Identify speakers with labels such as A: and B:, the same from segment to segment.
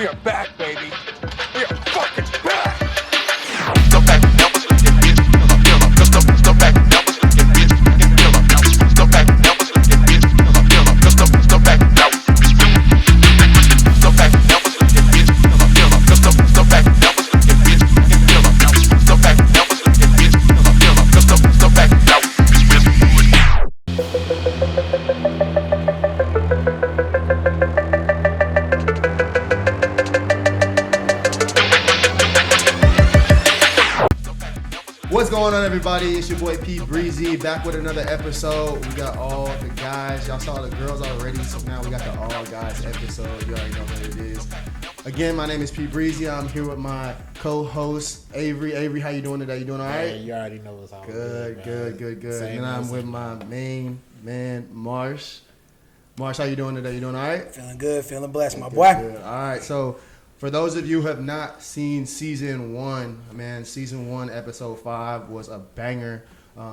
A: We are back, baby. We are fucking back.
B: What's going on, everybody? It's your boy P Breezy back with another episode. We got all the guys. Y'all saw the girls already, so now we got the all guys episode. You already know what it is. Again, my name is P Breezy. I'm here with my co-host Avery. Avery, how you doing today? You doing all right?
C: You already know what's all
B: good. And I'm with my main man, Marsh. Marsh, how you doing today? You doing all right?
D: Feeling good, feeling blessed, my boy.
B: Good. All right, so for those of you who have not seen season 1, man, season 1, episode 5 was a banger.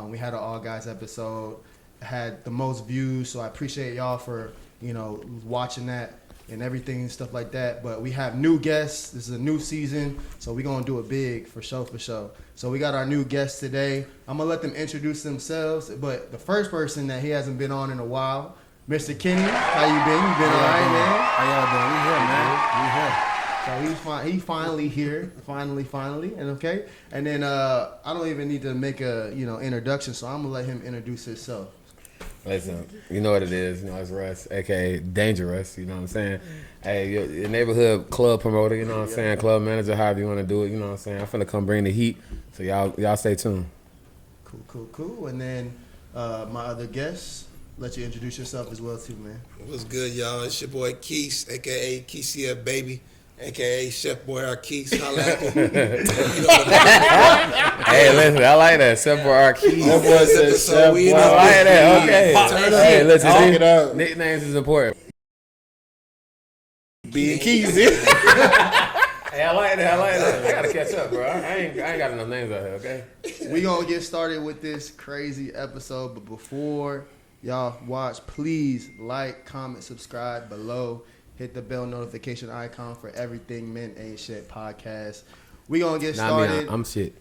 B: We had an all guys episode, had the most views, so I appreciate y'all for, watching that and everything and stuff like that. But we have new guests. This is a new season, so we're going to do it big for sure. So we got our new guests today. I'm going to let them introduce themselves, but the first person that he hasn't been on in a while, Mr. Kenny, how you been? You been all right, man?
C: How y'all doing? We here, man. We here.
B: So he's finally here, finally, and okay. And then I don't even need to make a introduction, so I'm gonna let him introduce himself.
E: Listen, you know what it is. It's Russ, aka Dangerous. You know what I'm saying? Hey, your neighborhood club promoter. You know what I'm saying? Club manager, however you want to do it. You know what I'm saying? I'm finna come bring the heat. So y'all stay tuned.
B: Cool. And then my other guest. Let you introduce yourself as well too, man.
F: What's good, y'all? It's your boy Keith, aka Keithia Baby, aka Chef Boy Arkeith. Holla at me.
E: Hey, listen, I like that. Chef Boy Arkeith.
F: That boy said Chef Boy.
E: I like that. Okay. Hey, listen,
C: Talk it up.
E: Nicknames is important.
C: Being Keys.
E: Hey, I like that. I gotta catch up, bro. I ain't got enough names out here. Okay.
B: We gonna get started with this crazy episode, but before y'all watch, please like, comment, subscribe below. Hit the bell notification icon for everything Men Ain't Shit podcast. We gonna get started.
E: I'm shit.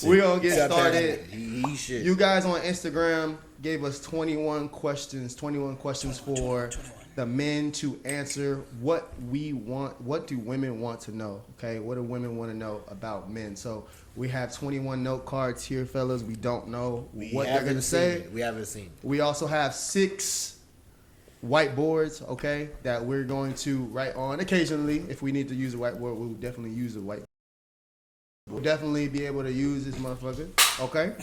B: We gonna get started.
C: He shit.
B: You guys on Instagram gave us 21 questions for the men to answer what we want. What do women want to know? Okay, what do women want to know about men? So we have 21 note cards here, fellas. We don't know what they're gonna say.
C: We haven't seen.
B: We also have 6 whiteboards, okay, that we're going to write on occasionally. If we need to use a whiteboard, we'll definitely use a whiteboard. We'll definitely be able to use this motherfucker, okay?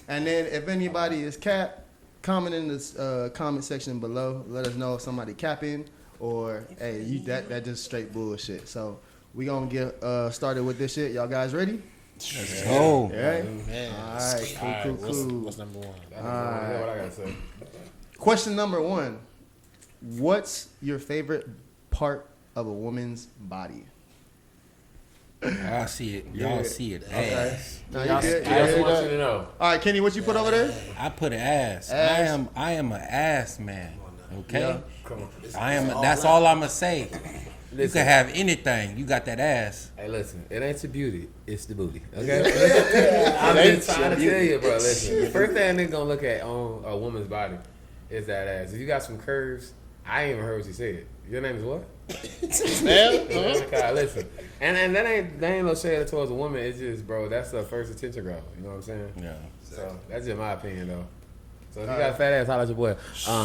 B: And then if anybody is capped, comment in the comment section below. Let us know if somebody capping or, hey, that just straight bullshit. So we gonna get started with this shit. Y'all guys ready?
C: Let's go.
B: All right?
C: Man.
B: All right, cool.
C: What's number 1?
E: What I gotta say.
B: Question number 1. What's your favorite part of a woman's body?
C: I see it. Y'all see it.
B: Okay.
C: Ass.
B: No,
E: I
B: you good?
E: just want you to know.
B: All right, Kenny, what you put over there?
C: I put ass.
B: Ass.
C: I am an ass man. Okay.
B: Yeah.
E: Come on.
C: That's all I'ma say. You can have anything. You got that ass.
E: Hey, listen, it ain't your beauty, it's the booty. Okay? I'm just trying to tell you, bro. Listen, the first thing nigga gonna look at on a woman's body is that ass. If you got some curves, I ain't even heard what you said. Your name is what? God, listen. And that ain't no shade towards a woman. It's just, bro, that's the first attention grabber. You know what I'm saying?
C: Yeah.
E: So that's just my opinion, though. So if you got a fat ass, holla at your boy.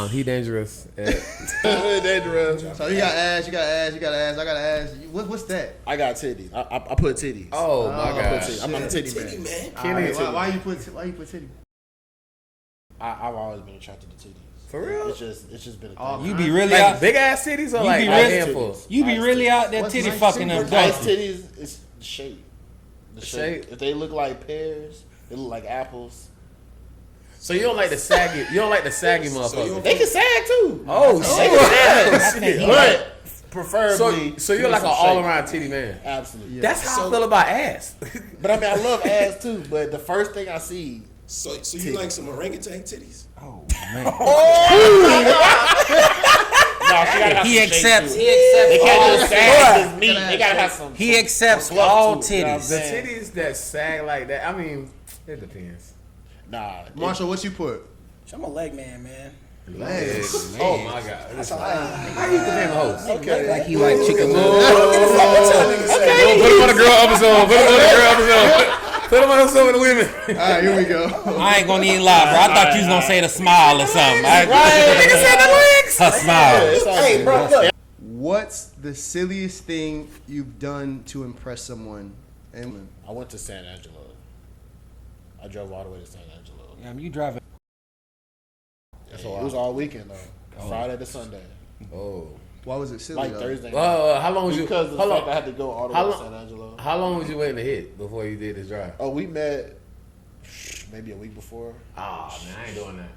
E: He dangerous.
C: Dangerous.
B: So you got ass, you got ass, I got ass. What's that?
G: I got titties. I put titties.
E: Oh my God.
G: I'm a titty man.
B: Kenny, why you put titty?
G: I've always been attracted to titties.
E: For real?
G: It's just been a thing.
C: You be really
E: Like
C: out.
E: big ass titties or like
C: be
E: a
C: really-
E: handful?
C: You be really out there
B: What's
C: titty
B: nice
C: fucking
B: titties?
C: them.
G: Nice
C: don't you?
G: titties, it's the shape. The
E: shape?
G: shape. If they look like pears, they look like apples.
E: So you don't like the saggy motherfuckers?
G: They can sag too.
E: Oh shit!
G: But preferably.
E: So you're like an all around titty man.
G: Absolutely.
E: That's how I feel about ass.
G: But I mean, I love ass too. But the first thing I see.
F: So you like some orangutan titties?
C: Oh man.
G: gotta have
C: He
G: some
C: accepts.
G: shape
C: He
G: to it.
C: accepts
G: They
C: all.
G: can't just sag as meat. They gotta have some.
C: He accepts
G: some fluff
C: all
G: to it, you know what I'm
C: titties.
E: The
G: saying?
E: titties that sag like that, I mean, it depends.
G: Nah,
B: Marshall, what you put?
D: I'm a leg man.
B: Legs.
E: Oh my God.
D: That's all I
E: How you became a host?
D: okay. Like he like chicken wings.
E: Put him on the girl episode. Put him on the girl episode. Put him on some of the women.
B: All right, here we go.
C: I ain't gonna even lie, bro. I thought you was gonna say the smile or something. Nigga said the legs. Her smile.
D: Hey, bro, look.
B: What's the silliest thing you've done to impress someone? And
G: I went to San Angelo. I drove all the way to San Angelo.
C: Damn, you driving.
G: It was all weekend though, Friday to Sunday,
E: Oh.
B: why was it silly?
G: like
B: though?
G: Thursday. night.
E: How long was you?
G: Because of the
E: Hold
G: fact
E: on.
G: I had to go all the
E: How
G: way to
E: long-
G: San Angelo.
E: How long was you waiting to hit before you did this drive?
G: Oh, we met maybe a week before.
E: Oh man, I ain't doing that.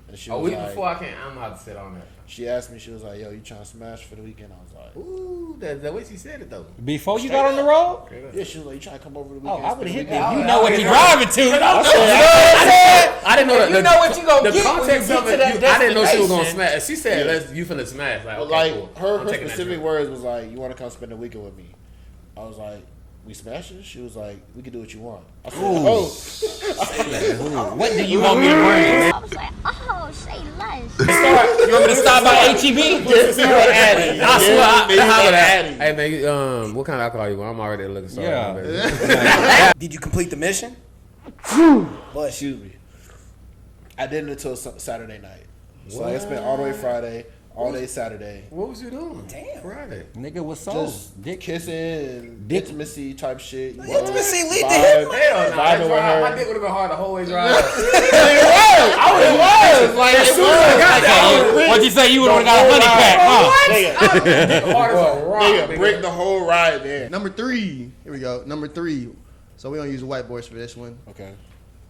G: And she
E: A
G: was
E: week
G: like,
E: before I can't. I'm gonna have to sit on that.
G: she asked me, she was like, "Yo, you trying to smash for the weekend?" I was like,
E: Ooh, the way she said it though.
C: Before you got on the road?
G: "Yeah." She was like, "You trying to come over the
C: Oh,
G: weekend?"
C: I would have hit
G: spend the
C: that.
G: weekend?"
C: You know what you're driving to.
E: I didn't know that.
D: You know what you gonna
E: the
D: get when you
E: context
D: get
E: of
D: to
E: it.
D: that
E: I didn't know she was gonna
D: destination.
E: smash. She said, "Let's you finna smash." Like,
G: But
E: okay,
G: like
E: cool.
G: her
E: I'm taking that
G: specific
E: trip.
G: words was like, "You want to come spend the weekend with me?" I was like, "We smashing?" She was like, "We can do what you want." I said, "Oh,
C: What do you want me to bring?
H: I was like, oh, say less.
C: You want me to stop by HEB?
E: I swear, I holler at.
G: Addy.
E: Hey man, what kind of alcohol you want? I'm already looking sorry.
C: Yeah.
E: baby.
D: Did you complete the mission? Bless
G: excuse me." I didn't until Saturday night. So I spent all the way Friday, all day Saturday,
E: What was you doing?
D: Damn.
E: Friday.
C: Nigga was so
G: just
C: dick.
G: kissing and
C: Dick.
G: intimacy type shit. You know,
D: Intimacy lead to
G: vibe-
D: him.
E: Hell no,
G: vibing with her.
E: my dick would have been hard the whole way drive.
C: What'd you say? You would have got a honey pack, huh?
E: Hard as a rock.
G: Nigga, break the whole ride there.
B: Number 3. Here we go. Number 3. So we don't use white boys for this one.
G: Okay.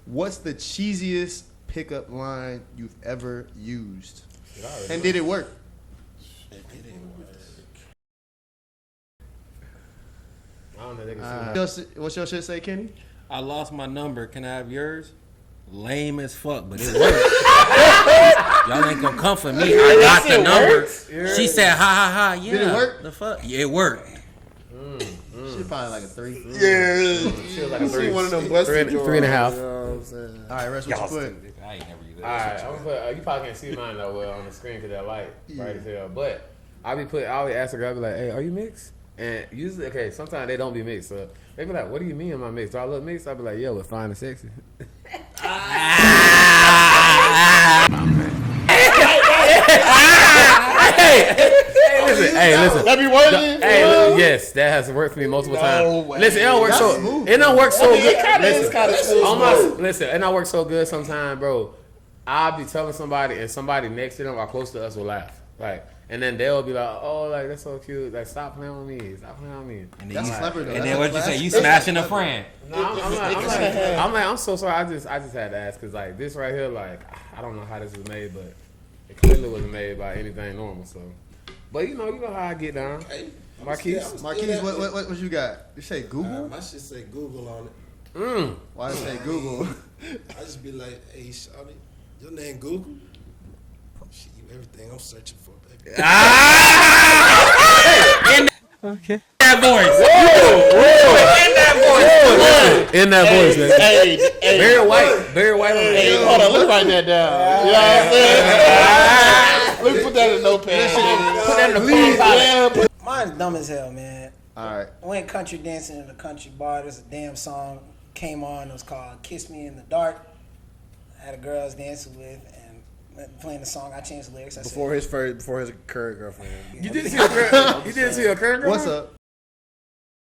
B: What's the cheesiest pickup line you've ever used? And did it work?
E: I don't know. They can see
B: What's your shit say, Kenny?
C: I lost my number. Can I have yours? Lame as fuck, but it worked. Y'all ain't gonna come for me. I got the number. She said, ha ha ha. Yeah.
B: Did it work?
C: The fuck? Yeah, it worked.
B: Shit probably like a 3.
G: Yeah.
E: She was like a
G: See one of them
E: three,
G: busted
E: three and a half.
G: You know what I'm saying?
B: All right, rest what you put.
C: I ain't never used
E: All right, I'm gonna put, you probably can't see mine that well on the screen because that light bright as hell. But I always ask a girl, I be like, "Hey, are you mixed?" And usually, okay, sometimes they don't be mixed. So they be like, "What do you mean am I mixed? Do I look mixed?" I be like, "Yeah, we're fine and sexy." Hey, listen.
G: That be working?
E: Hey, yes, that has worked for me multiple times.
G: way.
E: Listen, it don't work so.
B: smooth,
E: It don't work so good.
G: It's kind of
E: Listen, it don't work so good sometimes, bro. I'll be telling somebody, and somebody next to them or close to us will laugh, like, and then they'll be like, "Oh, like that's so cute. Like, stop playing with me. Stop playing with me."
C: And
B: That's
C: then,
B: clever, though.
C: and
B: That's
C: then what you say?
B: classic.
C: You smashing a friend.
E: No, I'm so sorry. I just had to ask because like this right here, like I don't know how this was made, but it clearly wasn't made by anything normal. So, but you know how I get down.
F: Hey,
E: Marquise?
B: Marquise, what you got? You say Google?
F: my shit say Google on it.
B: Why did it say Google?
F: I just be like, hey, shawty, your name Google? Shit, you everything I'm searching for, baby.
C: That voice.
E: In that voice, man.
G: Hey,
E: Barry White on
G: hey,
E: the
G: hold on, let's write that down. You know what I'm saying? Let me put that in notepad.
E: Put that in the phone.
D: Mine's dumb as hell, man.
B: All right.
D: I went country dancing in a country bar. There's a damn song came on. It was called "Kiss Me in the Dark." I had a girl I was dancing with and playing the song. I changed the lyrics. I
G: Before his current girlfriend.
E: You didn't see your current. You didn't see your current girl.
B: What's up?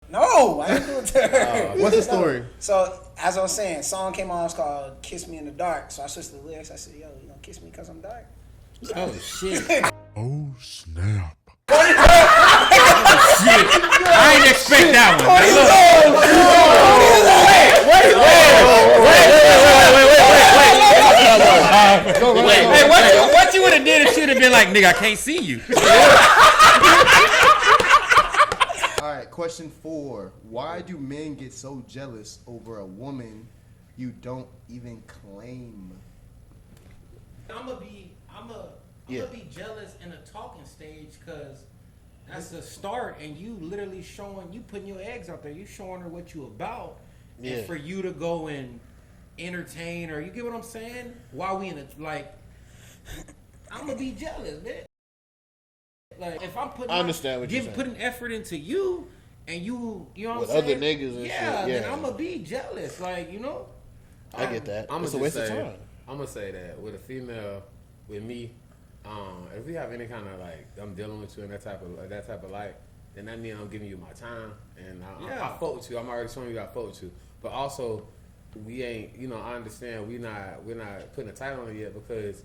D: No, I didn't do it to her.
B: What's the story?
D: So, as I was saying, song came on, it's called Kiss Me in the Dark. So I switched the lyrics. I said, yo, you gonna kiss me because I'm dark?
C: Oh shit.
A: Oh, snap.
C: I ain't expect that one. Hey, what you would have did if she'd have been like, nigga, I can't see you.
B: All right, question 4. Why do men get so jealous over a woman you don't even claim?
C: I'm
G: Yeah.
C: gonna be jealous in a talking stage because that's the start, and you literally you putting your eggs out there. You showing her what you about,
G: Yeah.
C: and for you to go and entertain her, you get what I'm saying? While we in a I'm gonna be jealous, man. Like if I'm putting,
G: I understand what you're saying.
C: putting effort into you, and you know what
G: With
C: I'm saying?
G: other niggas and
C: yeah,
G: shit,
C: then
G: yeah.
C: I'm gonna be jealous. Like
G: I get that.
E: I'm
G: It's a
E: gonna
G: waste
E: say,
G: of time.
E: I'm gonna say that with a female, with me, if we have any kind of like I'm dealing with you in that type of light, then that means I'm giving you my time and I fuck with you. I'm already showing you I fuck with you. But also, we ain't. I understand we're not putting a title on it yet because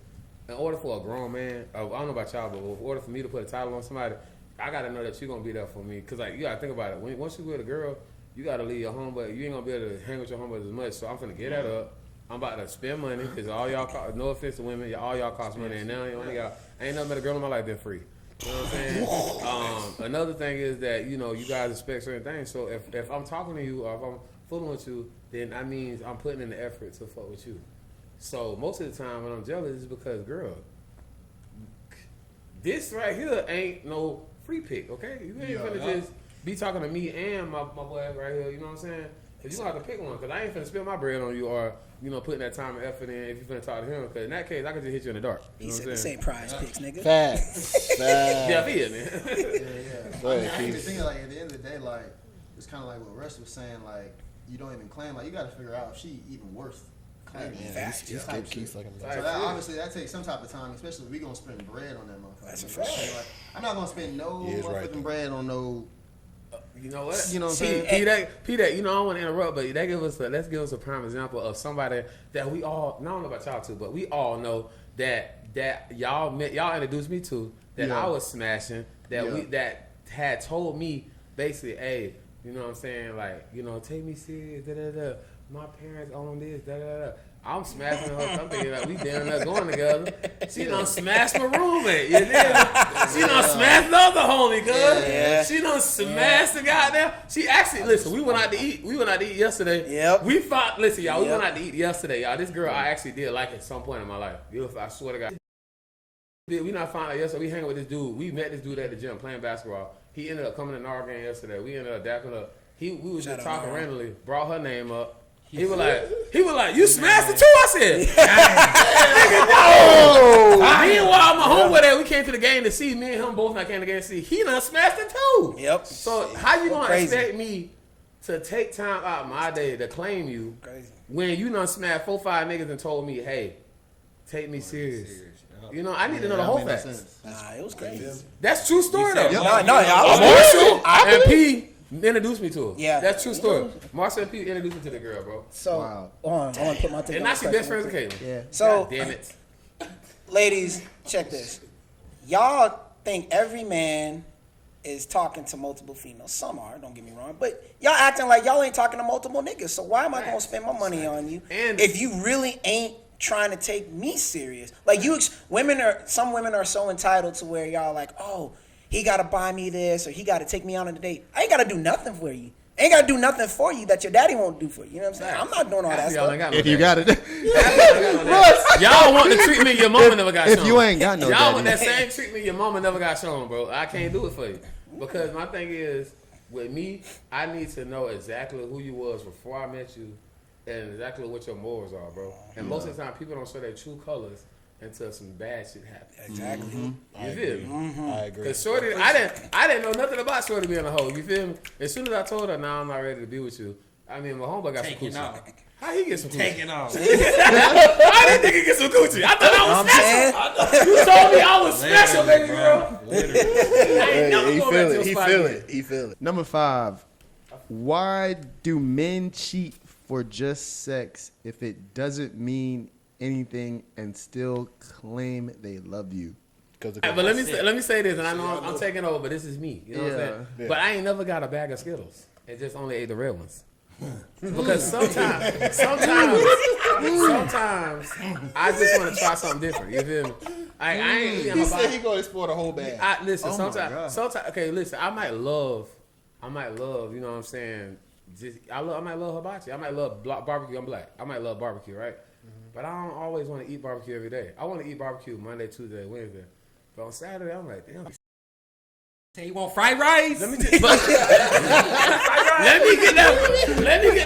E: in order for a grown man, I don't know about y'all, but in order for me to put a title on somebody, I gotta know that you're gonna be there for me. Cause like you gotta think about it. Once you with a girl, you gotta leave your home, but you ain't gonna be able to hang with your homeboys as much. So I'm finna get that up. I'm about to spend money because all y'all cost, no offense to women, all y'all cost money, and now ain't nothing but a girl in my life been free. You know what I'm saying? Another thing is that you guys expect certain things. So if I'm talking to you or if I'm fooling with you, then that means I'm putting in the effort to fuck with you. So most of the time when I'm jealous is because girl, this right here ain't no free pick, okay? You ain't finna just be talking to me and my boy right here. You know what I'm saying? Cause you gonna have to pick one, cause I ain't finna spend my bread on you or putting that time and effort in if you finna talk to him. Cause in that case, I could just hit you in the dark. You
D: He
E: know
D: said
E: what I'm
D: this
E: saying?
D: ain't prize picks, nigga.
G: Facts.
E: Yeah, yeah, man.
B: Yeah.
G: Go
B: I
G: ahead,
B: even
G: Keith.
B: think like at the end of the day, like it's kind of like what Russ was saying. Like you don't even claim. Like you got to figure out if she even worth claiming.
D: Facts,
G: He's
B: Type
G: Keith
B: shit.
G: like
B: So that, obviously that takes some type of time, especially if we gonna spend bread on that motherfucker.
D: That's a
B: You know what I'm saying? Like, I'm not gonna spend no
G: He is
B: motherfucking
G: right.
B: bread on no.
E: You know what?
B: You know what I'm
E: See,
B: saying?
E: P that, I don't want to interrupt, but let's give us a prime example of somebody that we all, I don't know about y'all too, but we all know that y'all introduced me to, that
B: Yeah.
E: I was smashing, that
B: Yeah.
E: that had told me basically, hey, you know what I'm saying, like, take me serious, da-da-da. My parents own this, da-da-da. I'm smashing her. I'm thinking like we damn near going together. She done smashed my roommate. You dig? She done smashed the other homie, cuz.
D: Yeah.
E: She done smashed the goddamn. She actually, listen, we went out to eat. We went out to eat yesterday.
D: Yep.
E: Listen, y'all, we
D: Yep.
E: went out to eat yesterday, y'all. This girl I actually did like at some point in my life. I swear to God. We not found out yesterday. We hanging with this dude. We met this dude at the gym playing basketball. He ended up coming to our game yesterday. We ended up dapping up. We was
D: Shout
E: just
D: out
E: talking
D: Nara.
E: randomly. Brought her name up. He was like, you smashed it too? I said, nigga, no. Meanwhile, my homeboy that we came to the game to see, me and him both not came to the game to see, he done smashed it too.
D: Yep.
E: So how you gonna
D: Crazy.
E: expect me to take time out my day to claim you
D: Crazy.
E: when you done smashed 4-5 niggas and told me, hey, take me serious? I need to know the whole facts.
D: Nah, it was crazy.
E: That's true story though.
D: No, I was
E: Marshall and P introduced me to her.
D: Yeah.
E: That's true story. Marshall and P introduced me to the girl, bro.
D: So,
B: Wow.
D: hold on, I want to put my thing
E: And
D: on
E: now she
D: the
E: best
D: spectrum.
E: friends with Caitlyn.
B: Yeah.
D: So,
E: God damn it.
D: ladies, check this. Y'all think every man is talking to multiple females. Some are, don't get me wrong. But y'all acting like y'all ain't talking to multiple niggas. So why am I going to spend my money on you
E: And-
D: if you really ain't trying to take me serious? Like some women are so entitled to where y'all like, oh, he got to buy me this or he got to take me on a date. I ain't got to do nothing for you. I ain't got to do nothing for you that your daddy won't do for you. You know what I'm saying? I'm not doing all that
E: Half of y'all
D: stuff.
E: ain't got no
B: If you
E: daddy.
B: got it.
E: Half of y'all ain't got no daddy. Y'all want the treatment your mama never got
B: If
E: shown.
B: you ain't got no
E: Y'all want
B: daddy.
E: that same treatment your mama never got shown, bro. I can't do it for you. Because my thing is, with me, I need to know exactly who you was before I met you and exactly what your morals are, bro. And most of the time, people don't show their true colors until some bad shit happens.
D: Exactly.
E: You feel me?
G: I agree.
E: Cause Shorty, I didn't know nothing about Shorty being a hoe. You feel me? As soon as I told her, "Nah, I'm not ready to be with you," I mean, my homeboy got
C: Taking
E: some
C: off.
E: coochie. How he get some coochie?
C: Taking off.
E: How did nigga get some coochie? I thought I was special. You told me I was special, baby girl. I ain't never
G: He
E: going back
G: feel
E: to
G: it.
E: your
G: He
E: spot
G: feel
E: again.
G: it. He feel it.
B: Number 5. Why do men cheat for just sex if it doesn't mean anything and still claim they love you?
G: Because
E: But let me say this, and I know I'm taking over, but this is me. You know what I'm saying?
G: Yeah.
E: But I ain't never got a bag of Skittles. It just only ate the red ones. Because sometimes I just want to try something different. You feel me? I ain't eating
G: he
E: my
G: said
E: body.
G: he gonna explore the whole bag.
E: Listen,
B: Oh my God.
E: sometimes, okay, listen, I might love, you know what I'm saying? I might love hibachi. I might love barbecue. I'm black. I might love barbecue, right? But I don't always want to eat barbecue every day. I want to eat barbecue Monday, Tuesday, Wednesday. But on Saturday, I'm like, damn.
C: Say you want fried rice?
E: Let me get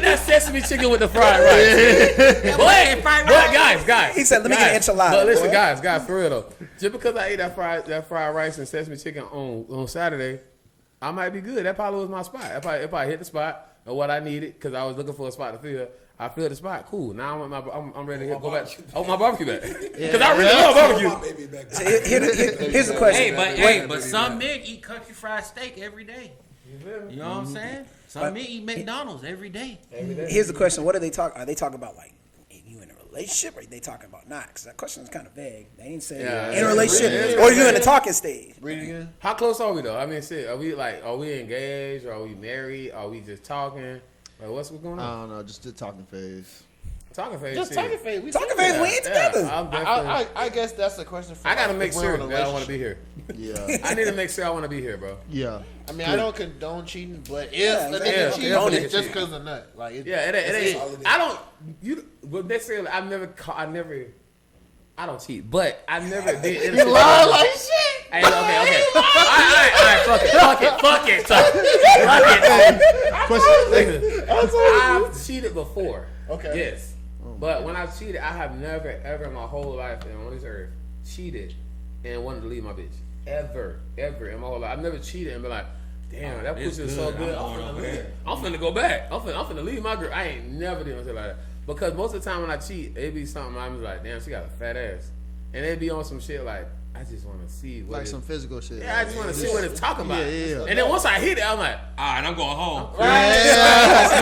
E: that sesame chicken with the fried rice. But guys.
D: He said, "Let me get an enchilada."
E: But listen,
D: boy.
E: guys, for real though. Just because I ate that fried rice and sesame chicken on Saturday, I might be good. That probably was my spot. If I hit the spot or what I needed, because I was looking for a spot to fill. I filled the spot. Cool. Now I'm ready to go back. I want my barbecue back. Because I really love barbecue.
D: Here's the question.
C: But some men eat country fried steak every day. You know what I'm saying? Some men eat McDonald's every day.
D: Here's the question. What are they talking? Are they talking about like you in a relationship, or are they talking about not? Because that question is kind of vague. They ain't say in a relationship, or you in the talking stage.
G: Read it again.
E: How close are we though? I mean, shit. Are we engaged? Or are we married? Are we just talking? Like, what's going on?
B: I don't know, just the talking phase.
E: Talking phase.
G: Just talking phase. We
D: Talking phase, we ain't together.
G: I guess that's a question for.
E: I gotta
G: us,
E: make
G: if we're
E: sure
G: in a
E: that I want to
G: relationship.
E: be here.
B: Yeah.
E: I need to make sure I want to be here, bro.
B: Yeah.
G: I mean, I don't condone cheating, but if the
D: exactly.
G: nigga cheats,
E: Yeah,
G: it's
E: yeah.
G: just because of nut. Like,
E: Yeah, it ain't. I don't. But necessarily, I don't cheat, but I never did.
G: you lie like shit.
E: Hey, okay. All right, fuck it. Listen, I've cheated before.
G: Okay.
E: Yes. But when I've cheated, I have never, ever in my whole life and on this earth cheated and wanted to leave my bitch. Ever in my whole life. I've never cheated and been like, damn, that pussy is so good. I'm finna go back. I'm finna leave my girl. I ain't never did nothing like that. Because most of the time when I cheat, it be something I'm like, damn, she got a fat ass. And it be on some shit like, I just want to see what
B: Like some physical shit.
E: Yeah, I just want to see what it's talking about.
B: Yeah.
E: And then once I hit it, I'm like,
C: All right, I'm going home.
G: That's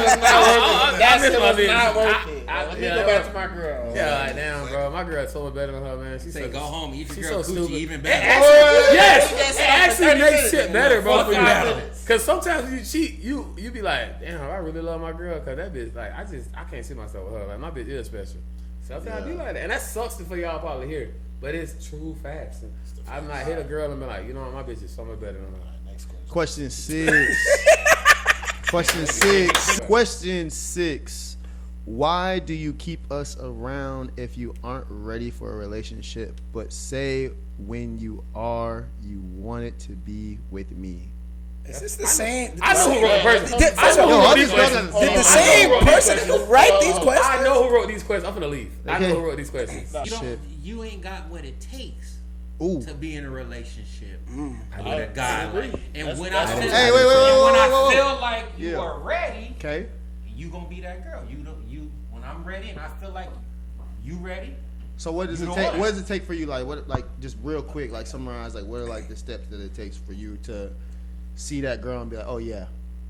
E: miss my
G: not
E: bitch.
G: working. Let me go back to my girl.
E: yeah, like, damn, bro. My girl's so much better than her, man. She's
C: Say
E: so,
C: go home, eat
E: she's
C: your girl
E: so
C: coochie
E: stupid.
C: even
E: It
C: better.
E: actually, yes,
G: Yes.
E: it actually makes shit better, bro.
G: Fuck
E: For you.
G: 5 minutes.
E: Because sometimes you cheat, you be like, damn, I really love my girl. Because that bitch, like, I can't see myself with her. Like, my bitch is special. Sometimes I be like that. And that sucks for y'all probably hear. But it's true facts. I might hit a girl and be like, you know what, my bitch is so much better than her.
G: Next
B: Question
G: question.
B: 6. Question 6. Why do you keep us around if you aren't ready for a relationship, but say when you are, you want it to be with me?
D: Is this the same?
E: I know who wrote the person.
D: Did-
E: I know who wrote these questions.
D: Did the same person write these questions?
E: I know who wrote these questions. I'm finna leave. I know who wrote these questions.
B: Shit.
C: You ain't got what it takes
B: Ooh.
C: to be in a relationship with a guy. Like, and when I feel,
B: Hey, wait,
C: when I
B: whoa.
C: feel like you
B: Yeah.
C: are ready,
B: Okay.
C: you gonna be that girl. When I'm ready and I feel like you ready.
B: So what does
C: You
B: it
C: know
B: take?
C: what?
B: What does it take for you? Like just real quick, like summarize, like what are like the steps that it takes for you to see that girl and be like, oh yeah,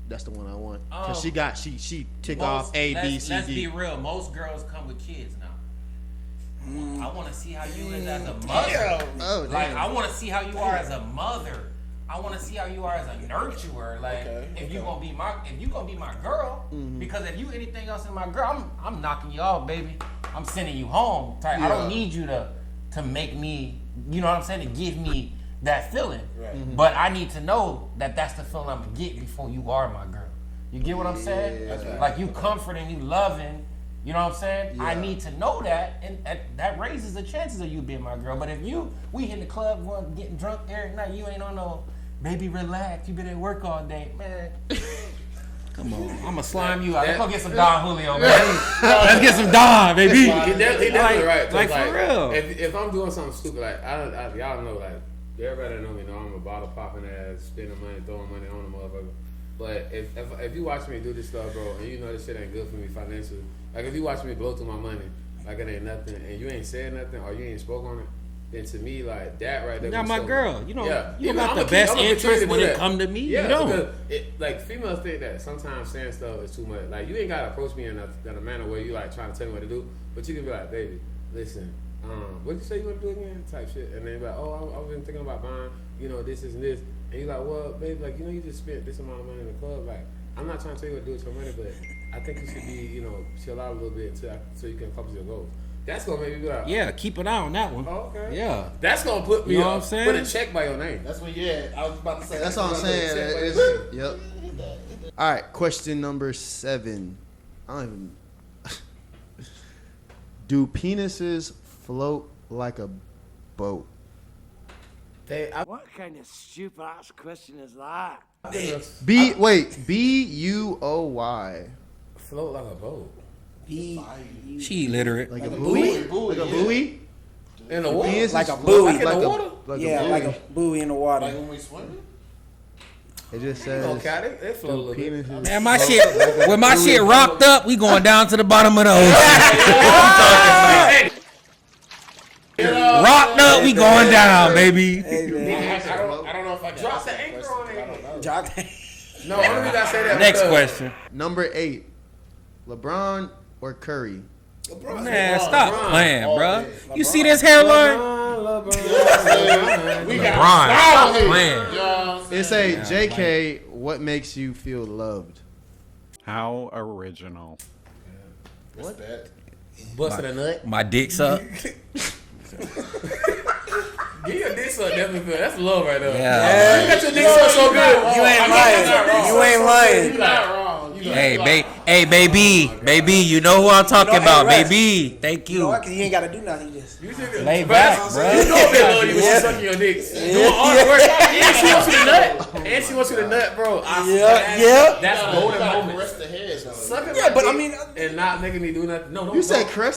B: that's the one I want. Cause she tick off A, B, C,
C: Let's
B: D.
C: be real. Most girls come with kids now. I want to see how you is as a mother.
B: Oh,
C: Like
B: damn.
C: I want to see how you are as a mother. I want to see how you are as a nurturer. Like if you gonna be my girl, because if you anything else in my girl, I'm knocking you off, baby. I'm sending you home. Type. I don't need you to make me. You know what I'm saying? To give me that feeling.
G: Right.
C: But I need to know that that's the feeling I'm gonna get before you are my girl. You get what I'm saying?
G: That's right.
C: Like you comforting, you loving. You know what I'm saying? I need to know that, and that raises the chances of you being my girl. But if we in the club, going getting drunk every night, you ain't on no, baby, relax. You been at work all day, man. Come on, I'ma slime you out. Let's go get some Don Julio, man. Let's get some Don, baby.
E: He definitely right. 'Cause,
C: Like for real.
E: If I'm doing something stupid, like y'all know, like everybody that know me know I'm a bottle popping ass, spending money, throwing money on the motherfucker. But if you watch me do this stuff, bro, and you know this shit ain't good for me financially, like if you watch me blow through my money, like it ain't nothing, and you ain't said nothing or you ain't spoke on it, then to me, like that right there.
C: Not
E: was
C: my
E: so-
C: girl. You know, you
E: Even
C: got
E: I'ma
C: the best
E: I'ma
C: interest
E: continue to
C: when
E: do
C: it
E: that.
C: come to me.
E: Yeah,
C: You don't.
E: because like females think that sometimes saying stuff is too much. Like you ain't gotta approach me in a manner where you like trying to tell me what to do, but you can be like, baby, listen, what you say you want to do again? Type shit, and then be like, oh, I've been thinking about buying, this and this, and you like, well, baby, like you just spent this amount of money in the club, like. I'm not trying to tell you what to do with your money, but I think you should be, chill out a little bit so you can accomplish your goals. That's gonna make me be like,
C: Yeah, keep an eye on that one.
E: oh, okay.
C: Yeah.
E: That's gonna put me
C: You know what
E: up.
C: I'm saying?
E: Put a check by your name.
G: That's what. Yeah, I was about to say.
B: That's all I'm saying.
E: Check by
B: It's-
E: your name.
B: Yep. All right. Question number 7. I don't even. Do penises float like a boat?
I: What kind of stupid ass question is that?
B: Buoy.
E: Float like a boat.
C: She illiterate.
B: Like a buoy? Like a buoy?
E: In the water?
B: Penises
D: Like a
B: float
D: buoy.
E: Like in the water?
B: Like
D: Yeah,
B: a buoy.
D: like a buoy in the water.
G: Like when we swimming?
B: It just says.
E: Okay, they float a little bit.
B: Penises.
C: Man, my shit, when my shit rocked up, we going down to the bottom of the ocean. Rocked up, we going down, baby.
D: Hey, man.
E: I don't know if I dropped the anchor on it.
D: Drop
E: No, only reason I say that.
C: Next
E: because-
C: question.
B: Number 8. LeBron or Curry?
C: Man, stop playing, bro. You see this hairline?
G: We got
C: LeBron, stop
G: here.
C: playing.
B: It's a JK. What makes you feel loved?
A: How original.
G: What's that?
E: Busted a nut.
C: My dick's up.
E: Give your dick suck definitely feel. That's love right there.
C: Yeah.
E: You got your dick suck so good.
D: You ain't lying. You ain't lying.
G: You not wrong. You
C: Hey, baby, you know who I'm talking about,
D: hey, Russ.
C: baby. Thank
D: You know
C: you.
D: what? 'Cause you ain't got to do nothing. You just.
C: Lay back, bro.
E: You know they love you when she's sucking your dick. Doing all the work. And she wants you to nut. And she wants you to nut, bro.
D: Yeah.
E: That's golden
G: gotta
E: moment.
G: rest the head. Though.
E: Sucking
D: Yeah,
E: my
D: but I
E: dick
D: mean-
E: and not making me do nothing. No, don't.
B: You said Chris?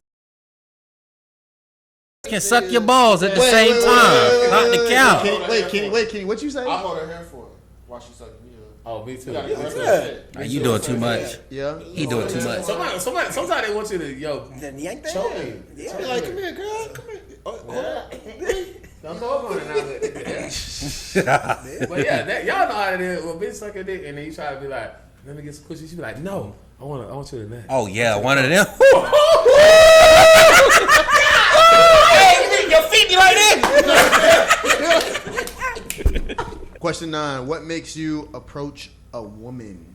C: Can suck your balls at the same time. Not the count.
B: Kenny, what you say?
G: I hold her hair for her while she sucking me up.
E: Oh, me too.
G: You gotta rest
D: Yeah.
G: the head.
C: Nah, you doing too much.
B: Yeah.
C: He doing too much.
E: Sometimes they want you to,
D: Then yank that.
E: choke me.
D: Yeah.
G: Be like, come here, girl. Come here.
E: Don't go over on it now. But yeah, y'all know how it is. When bitch suck your dick and then you try to be like, let me get some pussy. She be like, no, I want you to nut.
C: Oh yeah, one of them.
D: Your feet be like this.
B: Question 9. What makes you approach a woman?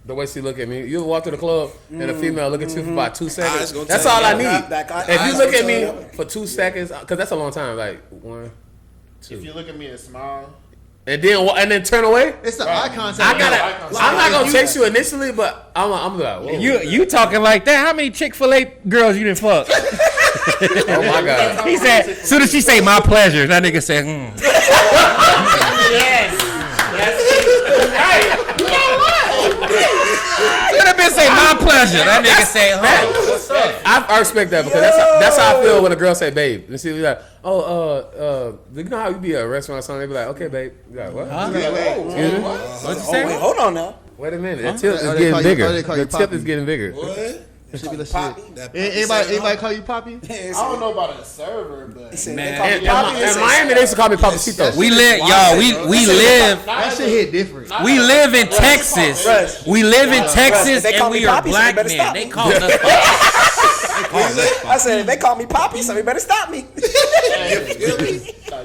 E: The way she look at me. You ever walk to the club and a female look at you for about 2
F: Eyes
E: seconds?
F: gonna
E: That's
F: tell
E: all
F: you.
E: I need. If you
F: eyes
E: look at
F: gonna
E: me
F: tell
E: for 2 seconds, because that's a long time. Like 1, 2.
G: If you look at me and smile,
E: And then turn away.
B: It's the eye contact.
E: I'm not gonna
B: you-
E: text you initially, but I'm like, whoa.
C: You talking like that? How many Chick-fil-A girls you done fuck?
E: Oh my god.
C: He said, soon as she say my pleasure, that nigga said, That bitch say my pleasure. That nigga say, what's up?
E: I respect that because that's how I feel when a girl say babe. And she be like, you know how you be at a restaurant or something, they be like, okay, babe. You like, what?
C: Huh?
E: Excuse me?
C: What'd you say?
D: Wait, hold on now.
E: Wait a minute. The tip is
B: Oh, they
E: getting
B: call you-
E: bigger.
B: oh, they call you
E: The tip
B: Poppy.
E: is getting bigger.
F: What?
B: Should be the
D: Poppy.
B: shit. Anybody call you Poppy?
G: I don't know about a server, but
D: He said,
C: Man.
D: they call me
E: In
D: Poppy. They say,
E: Miami, they used to call me Papacito.
C: We live, y'all. We live.
B: That shit hit different.
C: We live in Texas.
D: Russ.
C: We live in Texas,
D: They call
C: and
D: me
C: we are
D: Poppy, so
C: black
D: they better
C: men.
D: stop
C: They
D: me.
C: call us.
D: I said, if they call me Poppy, somebody better stop me.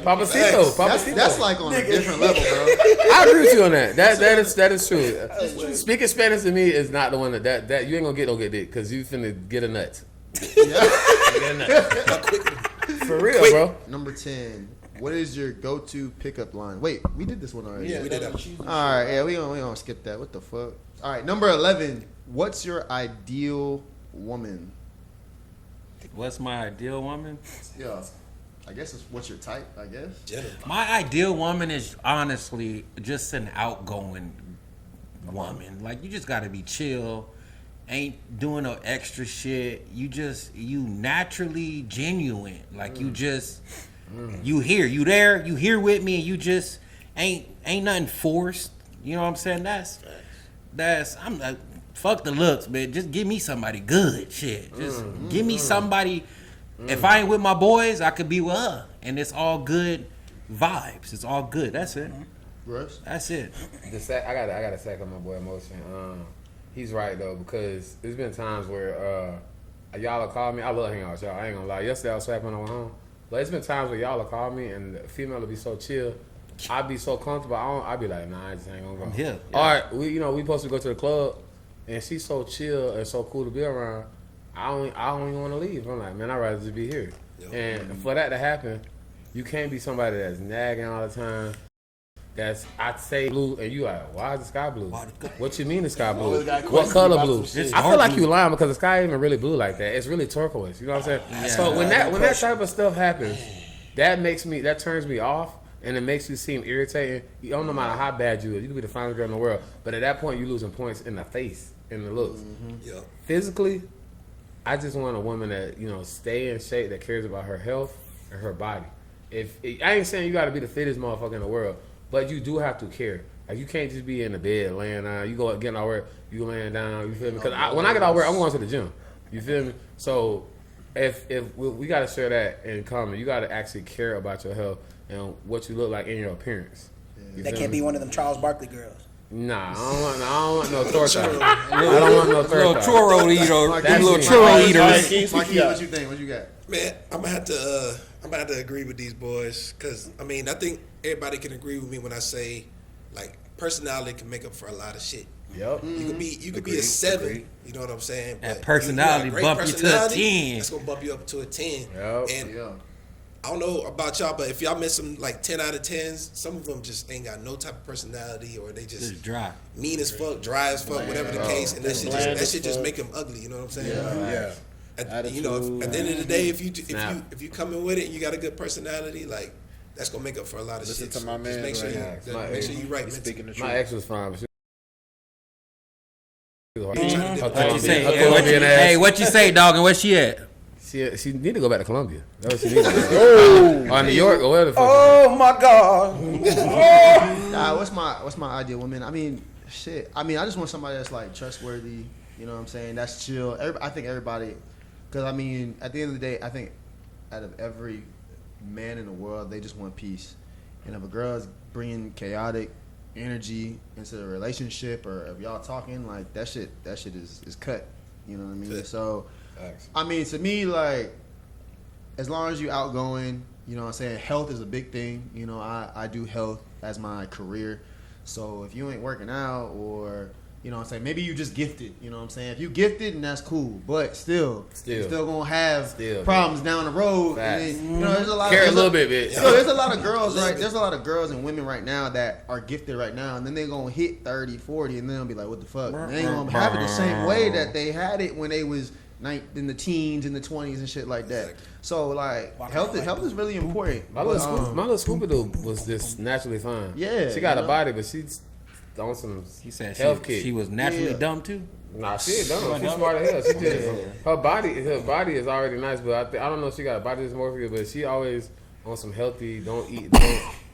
E: Papacito.
B: That's like on a different level, bro.
E: I agree with you on that. That is true. Speaking Spanish to me is not the one that you ain't gonna get no good dick because you finna get a nut. For real, bro.
B: Number 10. What is your go-to pickup line? Wait, we did this one already.
F: Yeah, we did that.
B: All right, yeah, we gonna skip that. What the fuck? All right, number 11. What's your ideal woman?
C: What's my ideal woman?
B: Yeah, I guess it's what's your type. I guess.
C: My ideal woman is honestly just an outgoing woman. Like, you just gotta be chill. Ain't doing no extra shit. You naturally genuine. Like you just, you here, you there, you here with me, and you just ain't nothing forced. You know what I'm saying? I'm like, fuck the looks, man. Just give me somebody good shit. Just give me somebody. If I ain't with my boys, I could be with her, and it's all good vibes. It's all good. That's it.
B: Russ?
C: That's it.
E: I got to second my boy Emotion. He's right though because there's been times where y'all will call me. I love hanging out with y'all. I ain't gonna lie. Yesterday I was swapping on home, but it's been times where y'all will call me and the female will be so chill. I'd be so comfortable. I'd be like, nah, I just ain't gonna go.
C: Yeah.
E: All right, we supposed to go to the club, and she's so chill and so cool to be around. I don't even want to leave. I'm like, man, I'd rather just be here. And for that to happen, you can't be somebody that's nagging all the time. that's I'd say blue, and you like, why is the sky blue? What you mean the sky blue?
G: Always got
E: What
G: questions
E: color
G: about
E: blue?
G: some shit.
E: I feel like you lying because the sky ain't even really blue like that. It's really turquoise. You know what I'm saying? So when that type of stuff happens, that turns me off. And it makes you seem irritating. You don't, no matter how bad you is, you can be the finest girl in the world, but at that point you're losing points in the face, in the looks.
F: Yep.
E: Physically, I just want a woman that stay in shape, that cares about her health and her body. I ain't saying you got to be the fittest motherfucker in the world, but you do have to care. Like you can't just be in the bed laying down. You go getting out work, you laying down. You feel me? Because when I get out work, I'm going to the gym. You feel me? So if we got to share that in common, you got to actually care about your health and what you look like in your appearance. You
D: That
E: feel
D: can't
E: me?
D: be one of them Charles Barkley girls.
E: Nah, I don't want no torta. I don't want no
C: Little
E: torta.
C: churro eater,
E: That's
C: little
E: me.
C: churro eaters.
B: Mikey, what you think? What you got?
F: Man, I'm gonna have to agree with these boys because I think everybody can agree with me when I say like personality can make up for a lot of shit.
E: Yep.
F: You could be a 7. You know what I'm saying?
C: That
F: But
C: personality
F: you got great
C: bump you to a
F: personality,
C: 10.
F: That's gonna bump you up to a 10.
E: Yep.
F: And
B: Yeah.
F: I don't know about y'all, but if y'all met some like 10 out of 10s, some of them just ain't got no type of personality, or they just
C: dry.
F: mean as fuck, dry as fuck, whatever the case, and that shit just make them ugly. You know what I'm saying?
G: Yeah.
F: At the end of the day, if you come in with it and you got a good personality, like that's gonna make up for a lot of
G: Listen
F: shit.
G: to my
F: Just
G: man
F: make sure
G: right
F: you right.
G: He's
F: mentally.
G: speaking the truth.
E: My ex was fine, but she was
F: Trying to
E: hard.
F: dip-
C: What you
F: Her
C: say?
F: Colombian
C: Hey, what you say, dog? And where she at?
E: She need to go back to Colombia. That's what she needs to do. Or New York, or whatever the fuck.
D: Oh my God!
B: Nah, what's my ideal woman? I mean, shit. I just want somebody that's like trustworthy. You know what I'm saying? That's chill. I think everybody, because at the end of the day, I think out of every man in the world, they just want peace. And if a girl is bringing chaotic energy into the relationship, or if y'all talking like that shit is cut. You know what I mean?
F: Cut.
B: So,
E: Facts.
B: to me, like, as long as you outgoing, you know what I'm saying, health is a big thing. You know, I do health as my career. So if you ain't working out, or, you know what I'm saying, maybe you just gifted, you know what I'm saying? If you gifted, and that's cool. But you're still going to have problems down the road.
E: Facts.
B: And then, you know, there's a lot
E: Care
B: of...
E: a little bit, bitch.
B: So there's a lot of girls, right? There's a lot of girls and women right now that are gifted right now, and then they're going to hit 30, 40, and then they'll be like, what the fuck? And they ain't going to have it the same way that they had it when they was in the teens, in the 20s, and shit like that.
F: Exactly.
B: So, like, health is really important.
E: My little Scooby-Doo was just naturally fine.
B: Yeah,
E: She got
B: you
E: a
B: know?
E: body, but she's on some
C: He said
E: health kick.
C: she was naturally
B: Yeah.
C: dumb too.
E: Nah, she ain't dumb. She's smart as hell. She just her body is already nice, but I don't know if she got a body dysmorphia, but she always on some healthy, don't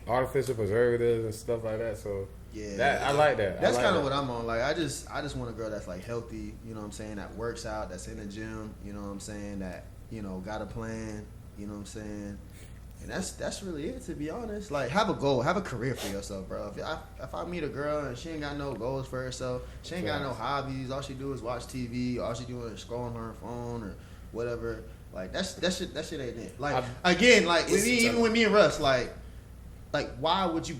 E: artificial preservatives and stuff like that. So
B: Yeah,
E: I like that.
B: That's
E: I like
B: kind of
E: that.
B: what I'm on. Like, I just want a girl that's like healthy. You know what I'm saying? That works out. That's in the gym. You know what I'm saying? That got a plan. You know what I'm saying? And that's really it, to be honest. Like, have a goal, have a career for yourself, bro. If I meet a girl and she ain't got no goals for herself, she ain't got no hobbies, all she do is watch TV, all she do is scroll on her phone or whatever. Like, that shit ain't it. Like, again, like even with me and Russ, like why would you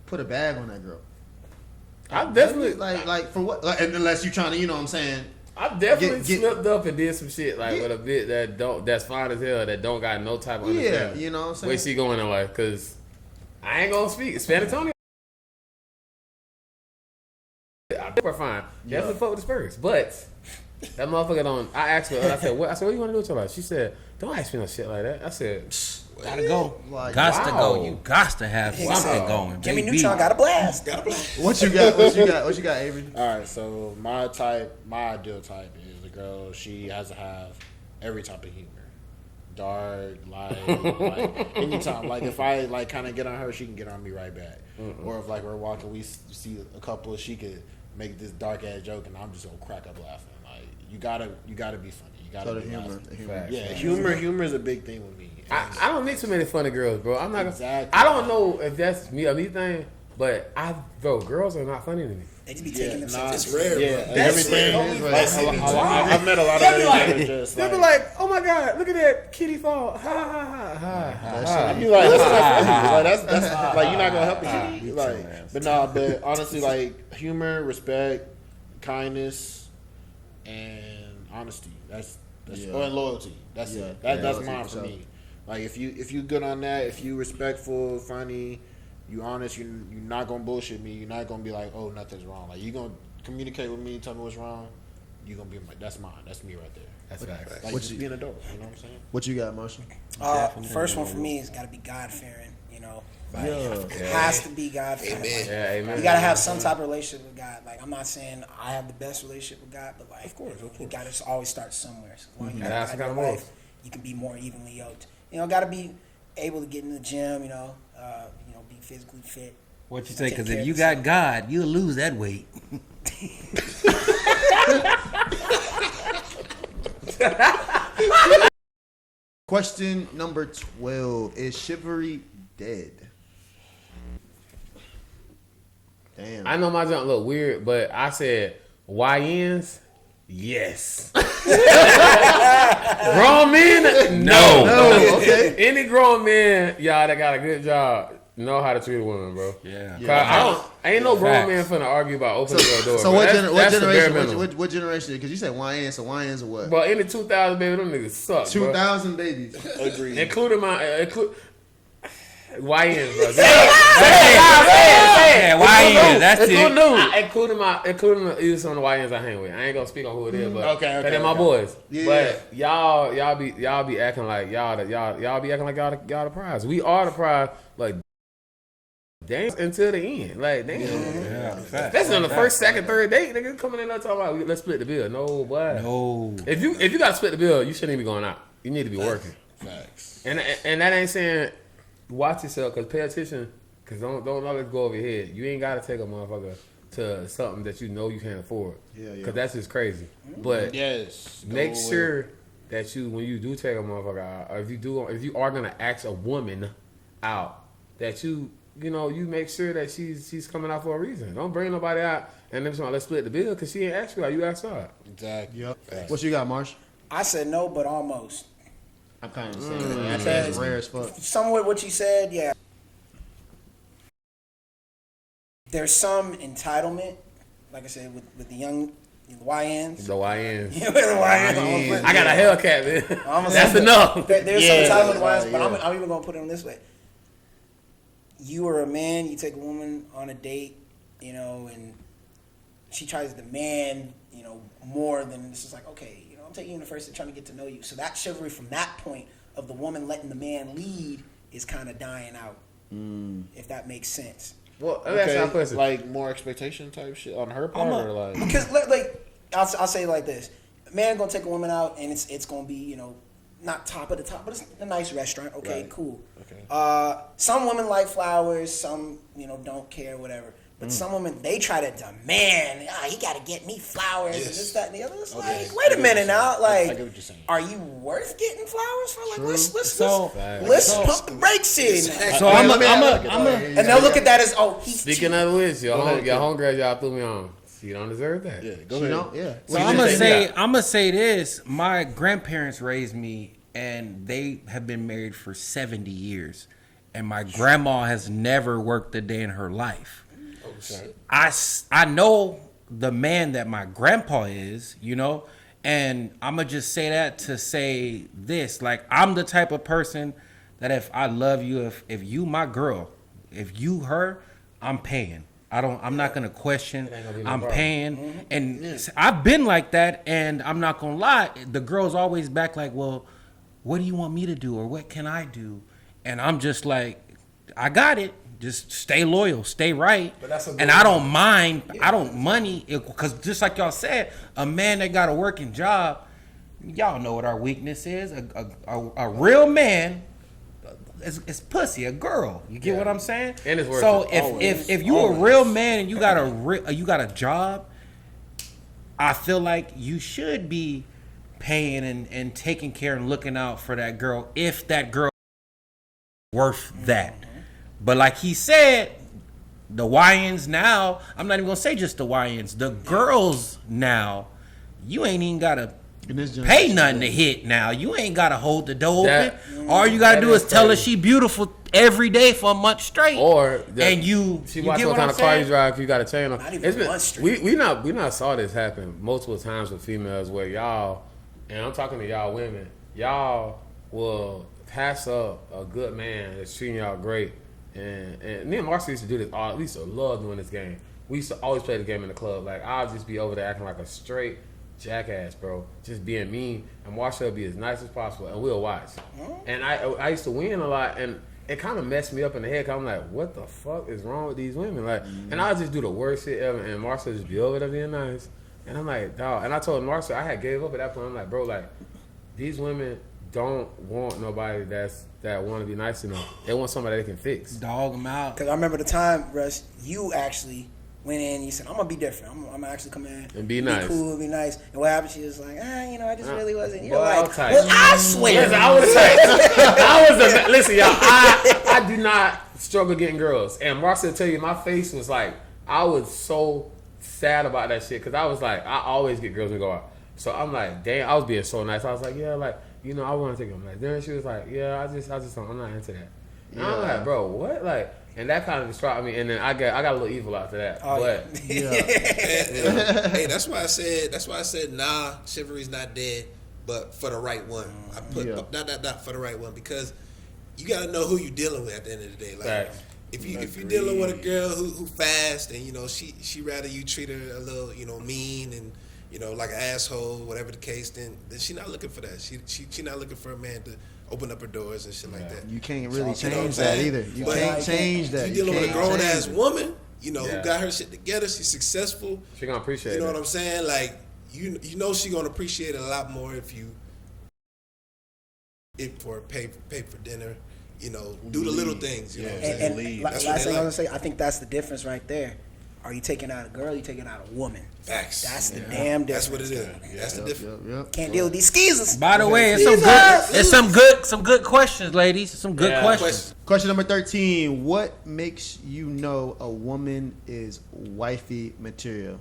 B: put a bag on that girl?
E: I've definitely
B: like for what? Like, unless you trying to, you know what I'm saying?
E: I've definitely
B: Get-
E: slipped up and did some shit like with a bit that's fine as hell, that don't got no type of understanding.
B: you know what I'm saying?
E: Where she going in life? Because I ain't gonna speak. San Antonio, I think we're fine. You have to fuck with the Spurs, but that motherfucker don't. I asked her. I said, "What? What do you want to do with your life?" She said, "Don't ask me no shit like that." I said,
C: Gotta go.
B: Like,
C: Gots to
E: wow.
C: go. You gots to have something going.
D: Jimmy
C: baby.
D: Neutron got a blast.
B: What you got? What you got, Avery?
G: All right, so my ideal type is a girl. She has to have every type of humor, dark, light, like anytime. Like if I like kind of get on her, she can get on me right back. Or if like we're walking, we see a couple, she could make this dark ass joke, and I'm just gonna crack up laughing. Like you gotta be funny. You gotta
B: So the
G: be
B: humor,
G: laughing.
B: the humor.
E: Facts.
G: Yeah, humor is a big thing with me.
E: I don't need too many funny girls, bro. I'm not gonna.
G: Exactly.
E: I don't know if that's a me thing, but girls are not funny to me.
D: They just be taking themselves.
F: It's rare,
G: Yeah,
F: bro.
G: everything.
B: That's
G: I've met a lot of
E: They'll be
G: ladies that are
E: like,
G: just
E: they'll be
G: like,
E: like, oh my god, look at that kitty fall, ha ha ha ha.
G: I'd be like, that's not funny. Like that's like you're not gonna help the kitty. Like, but honestly, like humor, respect, kindness, and honesty. That's or and loyalty. That's it. That's
B: loyalty,
G: mine
B: for
G: for
B: sure.
G: me. Like if you good on that, if you respectful, funny, You honest. You're not gonna bullshit me. You're not gonna be like, oh, nothing's wrong. Like you gonna communicate with me, tell me what's wrong. You gonna be like, that's mine. That's me right there.
E: That's facts.
G: Like just be an adult. You know what I'm saying?
B: What you got, Marshall?
D: First one for me has got to be God fearing. You know, like,
B: Yeah.
D: it has to be God fearing.
F: Amen.
D: Like,
E: Yeah, amen.
D: you gotta have some type of relationship with God. Like I'm not saying I have the best relationship with God, but like
G: Of course.
D: you gotta always start somewhere. So while you
E: Gotta
D: got
E: have some
D: God in
E: kind of
D: your
E: move.
D: life, you can be more evenly yoked. You know, gotta be able to get in the gym. You know, be physically fit.
C: What you say?
D: Take
C: Because
D: care
C: if
D: of
C: you
D: yourself.
C: got God, you'll lose that weight.
B: Question number 12. Is chivalry dead? Damn.
E: I know my junk look weird, but I said YNs. Yes. Grown men? No.
B: No, okay.
E: Any grown man, y'all that got a good job, know how to treat a woman, bro.
C: Yeah.
E: 'Cause ain't no grown
C: Facts.
E: man finna argue about opening your door.
B: So
E: bro.
B: what,
E: That's the bare
B: generation?
E: minimum.
B: What generation? Because you said YN, so YNs are what?
E: But in the 2000, baby, them niggas suck, bro.
B: 2,000 babies.
G: Agreed.
E: Including my YNs, bro.
C: Yeah, why is that's it?
E: Including either some of the YNs I hang with. I ain't gonna speak on who it is, but
G: Okay,
E: they're my
G: okay.
E: boys.
B: Yeah.
E: But y'all be acting like y'all be acting like y'all the prize. We are the prize. Like damn, until the end. Like damn.
C: Yeah, facts.
E: That's on the first, second, third date. Nigga coming in there talking about let's split the bill. No, boy.
C: No.
E: If you gotta split the bill, you shouldn't even be going out. You need to be working.
G: Facts.
E: And that ain't saying watch yourself, cause pay attention, cause don't let it go over your head. You ain't gotta take a motherfucker to something that you know you can't afford.
B: Yeah.
E: Cause that's just crazy. But
G: Yes.
E: make
G: Go
E: sure that when you do take a motherfucker out, or if you are gonna ask a woman out, that you make sure that she's coming out for a reason. Don't bring nobody out and then let's split the bill, cause she ain't asked you out. You asked her out.
G: Exactly.
B: Yep.
G: Facts.
B: What you got, Marsh?
D: I said no, but almost.
B: I'm kind of saying that. That's rare as fuck.
D: Somewhat what you said, yeah. There's some entitlement, like I said, with the young YNs.
E: The YNs.
D: Yeah, the YNs.
E: I got a Hellcat, man.
D: Almost
E: That's
D: like-
E: enough.
D: There's
G: Yeah,
D: some entitlement with YNs, but
B: yeah.
D: I'm even gonna put it on this way. You are a man. You take a woman on a date, and she tries to demand, more than this is like, okay, I'm taking you in the first and trying to get to know you. So that chivalry from that point of the woman letting the man lead is kind of dying out, if that makes sense.
E: Well, that's not
G: Okay.
E: question.
G: Like more expectation type shit on her part, or like
D: Because like I'll say it like this: a man gonna take a woman out, and it's gonna be not top of the top, but it's a nice restaurant. Okay,
G: Right.
D: cool.
G: Okay.
D: Some women like flowers, some don't care, whatever. But some women, they try to demand, he got to get me flowers and this, that, and the other. It's
G: Okay.
D: like, wait a minute now,
G: I
D: like,
G: get what you're saying.
D: are you worth getting flowers for? Like, let's
C: So-
D: pump the brakes in.
C: So I'm a.
D: And they'll look at that as, he's
E: Speaking of which, your homegirl y'all threw me on. She don't deserve that.
G: Yeah, go
B: You
G: ahead.
B: know? Yeah.
C: So I'm gonna say this. My grandparents raised me, and they have been married for 70 years, and my grandma has never worked a day in her life. I know the man that my grandpa is, and I'm gonna just say that to say this: like, I'm the type of person that if I love you, if you my girl, if you her, I'm paying. I'm not gonna question. I'm paying, and I've been like that, and I'm not gonna lie. The girl's always back like, well, what do you want me to do, or what can I do? And I'm just like, I got it. Just stay loyal, stay right, and I don't mind. I don't money because just like y'all said, a man that got a working job, y'all know what our weakness is. A real man is pussy. A girl, you get what I'm saying?
E: And it's worth
C: so
E: it.
C: if you a real man and you got a job, I feel like you should be paying and taking care and looking out for that girl if that girl is worth that. But like he said, the YNs now, I'm not even gonna say just the YNs, the girls now, you ain't even gotta pay nothing to hit now. You ain't gotta hold the door open. All you gotta do is tell her she beautiful every day for a month straight.
E: Or
C: she
E: watch what kind of car you drive. 'Cause you got a chain on.
D: Not even one straight.
E: We not saw this happen multiple times with females where y'all, and I'm talking to y'all women, y'all will pass up a good man that's treating y'all great And me and Marcy used to do this all. We used to love doing this game. We used to always play the game in the club. Like, I'll just be over there acting like a straight jackass, bro. Just being mean. And Marcy will be as nice as possible, and we'll watch. And I used to win a lot, and it kind of messed me up in the head, because I'm like, what the fuck is wrong with these women? Like, and I'll just do the worst shit ever, and Marcy just be over there being nice. And I'm like, dog. And I told Marcy, I had gave up at that point. I'm like, bro, like, these women don't want nobody that want to be nice to them. They want somebody they can fix.
C: Dog them out.
D: Because I remember the time, Russ, you actually went in and you said, I'm going to be different. I'm going to actually come in
E: And be nice.
D: Be cool, be nice. And what happened? She was like, I just really wasn't. You're
E: Boy,
D: like,
E: I'll type.
D: well, I swear.
E: Listen, I was like, listen, y'all, I do not struggle getting girls. And Marcy will tell you, my face was like, I was so sad about that shit, because I was like, I always get girls to go out. So I'm like, damn, I was being so nice. I was like, yeah, like, I want to take them. Like, then she was like, yeah, I just don't, I'm not into that. And I'm like, bro, what? Like, and that kind of distraught me. And then I got a little evil after that.
D: Oh,
E: but
F: Hey, that's why I said nah, chivalry's not dead, but for the right one. I put not for the right one, because you got to know who you dealing with at the end of the day. Like,
E: Facts.
F: if you're dealing with a girl who fast, and she rather you treat her a little mean and like an asshole, whatever the case, then she not looking for that. She not looking for a man to open up her doors and shit like that.
B: You can't really
F: You know what I'm
B: change that
F: saying?
B: either. You
F: But
B: can't change that.
F: You dealing with a
B: can't
F: grown
B: change
F: ass
B: it.
F: woman, who got her shit together. She's successful.
E: she gonna appreciate it.
F: You know what I'm saying? Like, you know she gonna appreciate it a lot more if pay for dinner. Do the little things. You know what I'm saying?
D: And
F: That's
D: last
F: what
D: thing
F: they
D: I was
F: like.
D: going to say, I think that's the difference right there. Are you taking out a girl? Or you taking out a woman?
F: Facts.
D: That's the damn difference.
F: That's what it is. That's the difference.
B: Yep.
D: Can't deal with these skeezers.
C: By the way, it's some good questions, ladies. Some good questions.
B: Question number 13. What makes you know a woman is wifey material?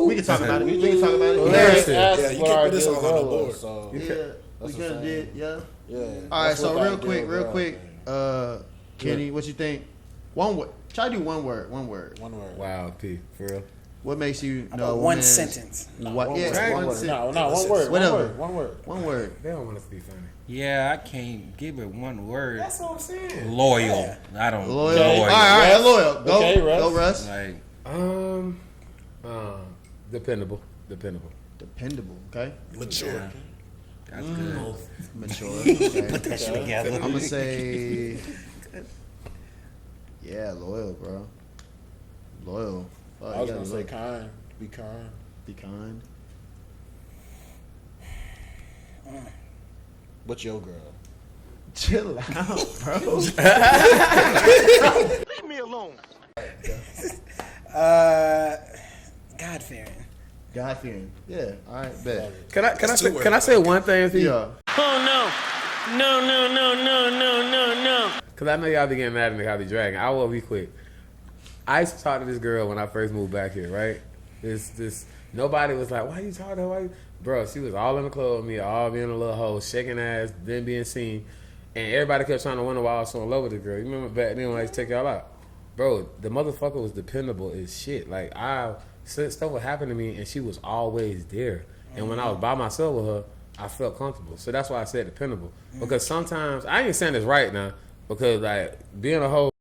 B: We can talk about it. We can talk about it.
F: Yeah, you can't put this all on the board.
G: So,
B: We could have did. Yeah.
G: yeah.
B: All right.
G: That's
B: So
G: what
B: real
G: that
B: quick.
G: deal
B: Kenny, what you think? One word. Try to do one word.
G: One word.
E: Wow, P, for real.
B: What makes you know a
D: One
B: woman is-
D: sentence.
B: What?
G: One
B: Yeah,
G: word.
B: one
G: One word.
B: sentence.
G: No, one word.
B: Whatever.
G: One word.
B: One word.
E: They don't want us to be funny.
C: Yeah, I can't give it one word.
E: That's what I'm saying.
C: Loyal. I don't.
B: Loyal.
C: Loyal.
B: All right. Loyal. Go.
G: Okay, Russ.
B: Go, Russ.
C: Like,
E: Dependable.
B: Dependable. Okay.
F: Mature.
C: that's good.
B: Mature. Okay.
C: Put that shit together.
B: I'm gonna say, yeah, loyal, bro. Loyal. Fuck,
G: I was
B: you
G: gonna
B: gotta
G: say
B: look.
G: kind. Be kind.
B: Be kind.
G: What's your girl?
B: Chill out, bro.
I: Leave me alone.
D: God fearing.
B: God fearing. Yeah. All right. Bet.
E: Can I
F: That's two
E: can I
F: words,
E: say one thing? P?
B: Yeah.
I: Oh no. No.
E: Cause I know y'all be getting mad at me how I be dragging. I will be quick. I used to talk to this girl when I first moved back here, right? This nobody was like, why you talking to her? Why you? Bro, she was all in the club with me, all being a little hoe, shaking ass, then being seen. And everybody kept trying to wonder why I was so in love with this girl. You remember back then when I used to take y'all out? Bro, the motherfucker was dependable as shit. Like, stuff would happen to me and she was always there. And when I was by myself with her, I felt comfortable. So that's why I said dependable. Because sometimes, I ain't saying this right now, because like, being a hoe,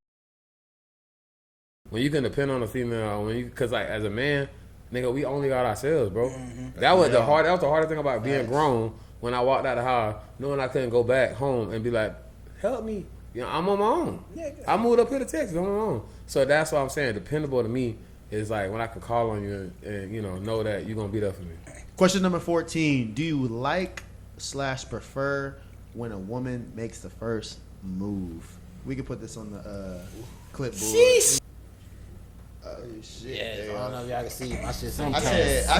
E: when you can depend on a female, cause like as a man, nigga, we only got ourselves, bro. That was the hardest thing about being grown. When I walked out the house, knowing I couldn't go back home and be like, help me. I'm on my own. I moved up here to Texas. I'm on my own. So that's what I'm saying. Dependable to me is like when I can call on you and know that you're gonna be there for me.
B: Question number 14. Do you like/prefer when a woman makes the first move? We can put this on the clipboard.
D: Sheesh.
B: Oh shit!
J: Yeah, I don't know if y'all can see my shit.
B: I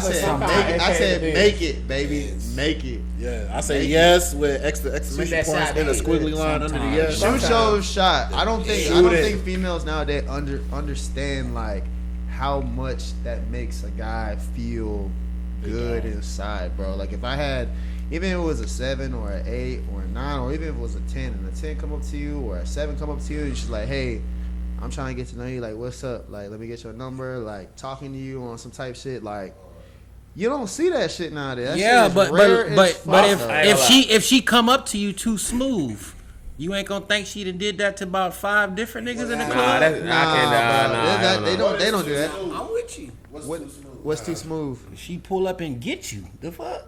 B: said, make it, baby, make it.
G: Yeah, I say yes with exclamation
J: that
G: points
J: shot,
G: and a
J: hey,
G: squiggly line under the yes.
B: Shoot your shot. I don't
G: Shoot
B: think
G: it.
B: females nowadays understand like how much that makes a guy feel good inside, bro. Like if I had, even if it was a 7 or an 8 or a 9, or even if it was a 10 and a 10 come up to you or a 7 come up to you and she's like, hey, I'm trying to get to know you, like what's up, like let me get your number, like talking to you on some type shit, like you don't see that shit nowadays. That
C: Yeah,
B: shit is
C: but
B: rare as
C: but
B: fuck.
C: if she come up to you too smooth, You ain't gonna think she done did that to about 5 different niggas in the club?
E: I can't.
B: They don't do that.
D: I'm with you.
B: What's too smooth?
C: She pull up and get you. The fuck?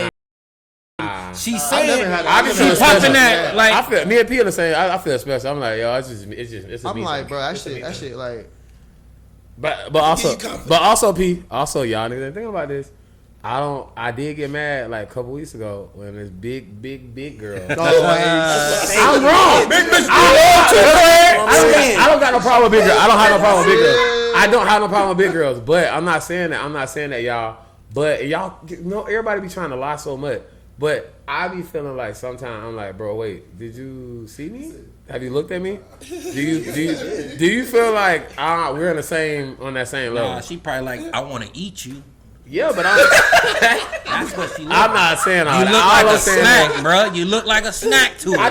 C: She
B: never
C: saying
B: had that.
E: I
B: I
E: can
B: never
E: feel
C: she popping
E: special.
C: that like.
E: I feel me and P are the same. I feel special. I'm like, yo, it's a
B: I'm
E: me
B: like,
E: thing.
B: bro, that shit, like,
E: But
F: give you confidence.
E: also P, also y'all niggas think about this. I did get mad like a couple weeks ago when this big girl.
B: oh,
E: I'm wrong. I don't got no problem with big girls. I don't have no problem with big girls. I don't have no problem with big girls. But I'm not saying that y'all. But y'all, everybody be trying to lie so much. That I be feeling like sometimes I'm like, bro, wait, did you see me? Have you looked at me? Do you feel like we're on that same level?
C: Nah, she probably like, I want to eat you.
E: Yeah, but
C: That's what she.
E: I'm not saying all
C: You
E: that.
C: look
E: All
C: like
E: I'm
C: a
E: saying
C: snack, bro. You look like a snack to her,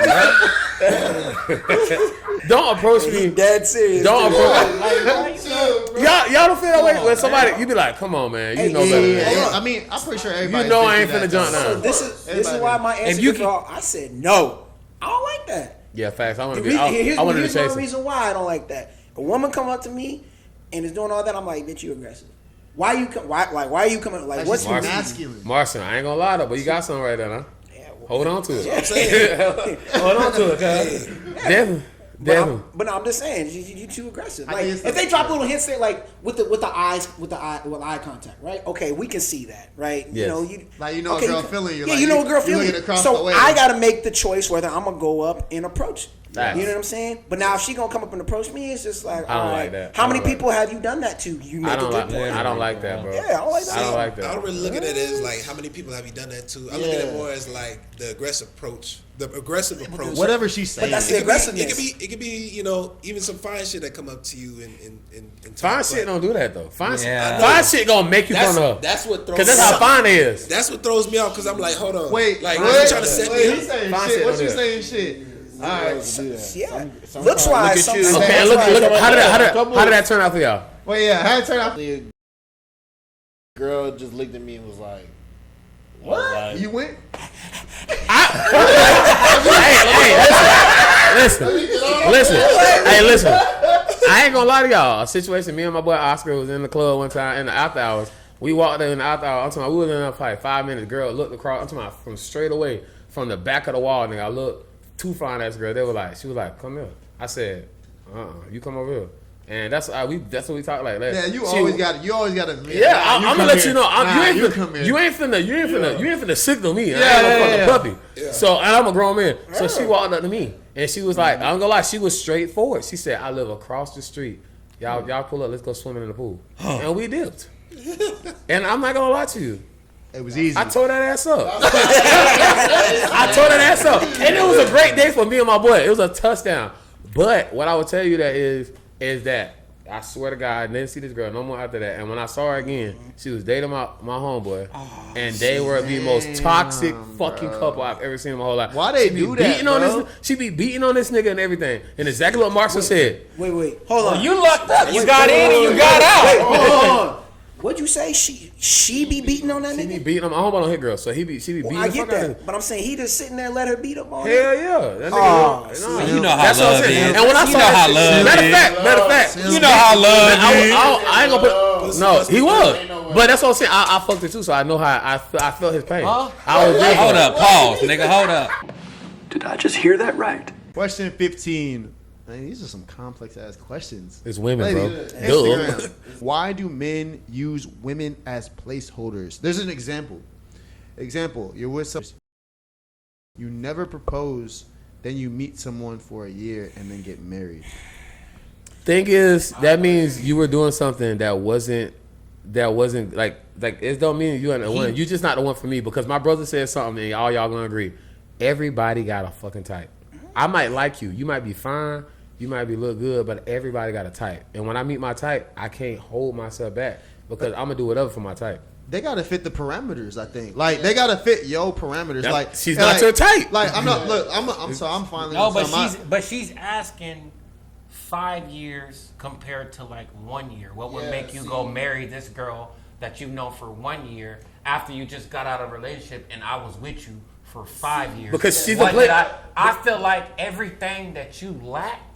C: bro.
E: Don't approach me.
D: Dead serious.
E: Don't approach. Y'all don't feel that way when somebody you be like, come on, man, you know better. Than that.
B: I mean, I'm pretty sure everybody.
E: You know I ain't finna jump
D: So
E: down.
D: this is why my answer
C: you
D: is I said no. I don't like that.
E: Yeah, facts. I want to
D: The
E: be.
D: reason-
E: I wanted to
D: here's
E: chase
D: one
E: him.
D: reason why I don't like that. A woman come up to me and is doing all that. I'm like, bitch, you aggressive. Why you come? Why are you coming? Like, what's your reason?
B: masculine?
E: Marcin, I ain't gonna lie though, but you got something right there, huh?
D: Yeah, well,
E: Hold on to
F: I'm
E: it.
F: saying.
E: Hold on to it, cuz. Definitely.
D: But I'm just saying, you too aggressive.
B: I
D: Like,
B: think it's
D: if they drop little hints there, like with eye contact, right? Okay, we can see that, right?
E: Yes.
B: Like, a girl feeling you.
D: Yeah,
B: Like,
D: you know a girl
B: you
D: feeling
B: looking
D: you.
B: across
D: So
B: the way.
D: I got to make the choice whether I'm gonna go up and approach.
E: Facts.
D: You know what I'm saying? But now if she gonna come up and approach me, it's just like,
E: I don't
D: all right,
E: like that.
D: how
E: I
D: many
E: don't like
D: people have you done that to? You make
E: I
D: a
E: don't
D: good
E: like.
D: point.
E: I don't like that, bro.
D: Yeah, I don't like that.
E: I don't like
F: I don't
E: that.
F: really look at it as like how many people have you done that to. I look at it more as like the aggressive approach.
B: Whatever she's saying.
D: But that's the aggressiveness.
F: It could be even some fine shit that come up to you in
E: Fine
F: talk,
E: shit
F: but
E: don't do that though. Fine
C: Yeah.
E: shit gonna make you fun of her.
F: That's what throws.
E: Cause that's how fine it is.
F: That's what throws me off because I'm like, hold on,
B: Wait,
F: like
B: what?
F: you trying to set
B: Wait,
F: me
B: he's
F: up.
B: saying
E: Fine
B: shit.
E: shit
B: What
E: don't
B: you
E: do that.
B: saying shit? All right.
D: Yeah,
G: Sometimes-
D: looks wise.
B: Look at you.
D: sometimes-
E: Okay, and look. How did that turn out for y'all?
B: Well, yeah, how it turn out?
G: The girl just looked at me and was like,
B: What? You went?
E: Listen. Hey, listen. I ain't gonna lie to y'all. A situation, me and my boy Oscar was in the club one time in the after hours. We walked in the after hours. I'm talking about we was in there for like 5 minutes. Girl looked across. I'm talking about from straight away from the back of the wall. Nigga, I looked. Two fine ass girl. She was like, come here. I said, you come over here. And that's what we talk like.
B: Yeah, you always got to.
E: Yeah, I'm gonna let you know. You ain't
B: come
E: finna signal me. I ain't
B: Yeah,
E: no fucking
B: yeah.
E: puppy. So and I'm a grown man. So she walked up to me and she was like, I'm gonna lie, she was straightforward. She said, I live across the street. Y'all pull up, let's go swimming in the pool. And we dipped. And I'm not gonna lie to you.
B: It was easy.
E: I tore that ass up. And it was a great day for me and my boy. It was a touchdown. But what I would tell you that is that I swear to God, I didn't see this girl no more after that. And when I saw her again, she was dating my homeboy. And they were the most toxic fucking couple I've ever seen in my whole life.
B: Why they do that, bro?
E: She be beating on this nigga and everything. And exactly what Marshall said.
D: Wait, hold on.
C: You lucked up. You got in and you got out.
D: Hold on. What'd you say? She be beating on that
E: She be
D: nigga?
E: beating on my homeboy don't hit girls. So she be beating
D: I
E: the
D: get
E: fuck out of
D: that, but I'm saying he just sitting there let her beat up on him.
E: Hell yeah. That nigga,
C: You know how
E: that's what I'm
C: love
E: saying.
C: is.
E: And when I
C: You
E: saw
C: know how
E: that,
C: love
E: matter
C: is.
E: of fact,
C: You know how love
E: I
C: is.
E: ain't gonna put. No, he was. But that's what I'm saying. I fucked it too, so I know how I felt his pain.
C: Huh?
E: I was there.
C: Hold up, pause, nigga. Hold up.
K: Did I just hear that right?
B: Question 15. Man, these are some complex ass questions.
E: It's women, bro.
B: Instagram. Why do men use women as placeholders? There's an example. You're with some. You never propose, then you meet someone for a year and then get married.
E: Thing is, that means you were doing something that wasn't like it don't mean you ain't the one. You just not the one for me because my brother said something and all y'all gonna agree. Everybody got a fucking type. I might like you. You might be fine. You might be look good, but everybody got a type. And when I meet my type, I can't hold myself back because I'm gonna do whatever for my type.
B: They gotta fit the parameters, I think. Like they gotta fit your parameters.
E: That-
B: like
E: she's not your type.
B: Like I'm not. Look, I'm sorry. I'm finally.
C: No, but
B: sorry,
C: she's asking 5 years compared to like 1 year. What would make you go marry this girl that you've known for 1 year after you just got out of a relationship and I was with you for 5 years.
E: Because she's
C: What
E: a player.
C: did I feel like everything that you lacked,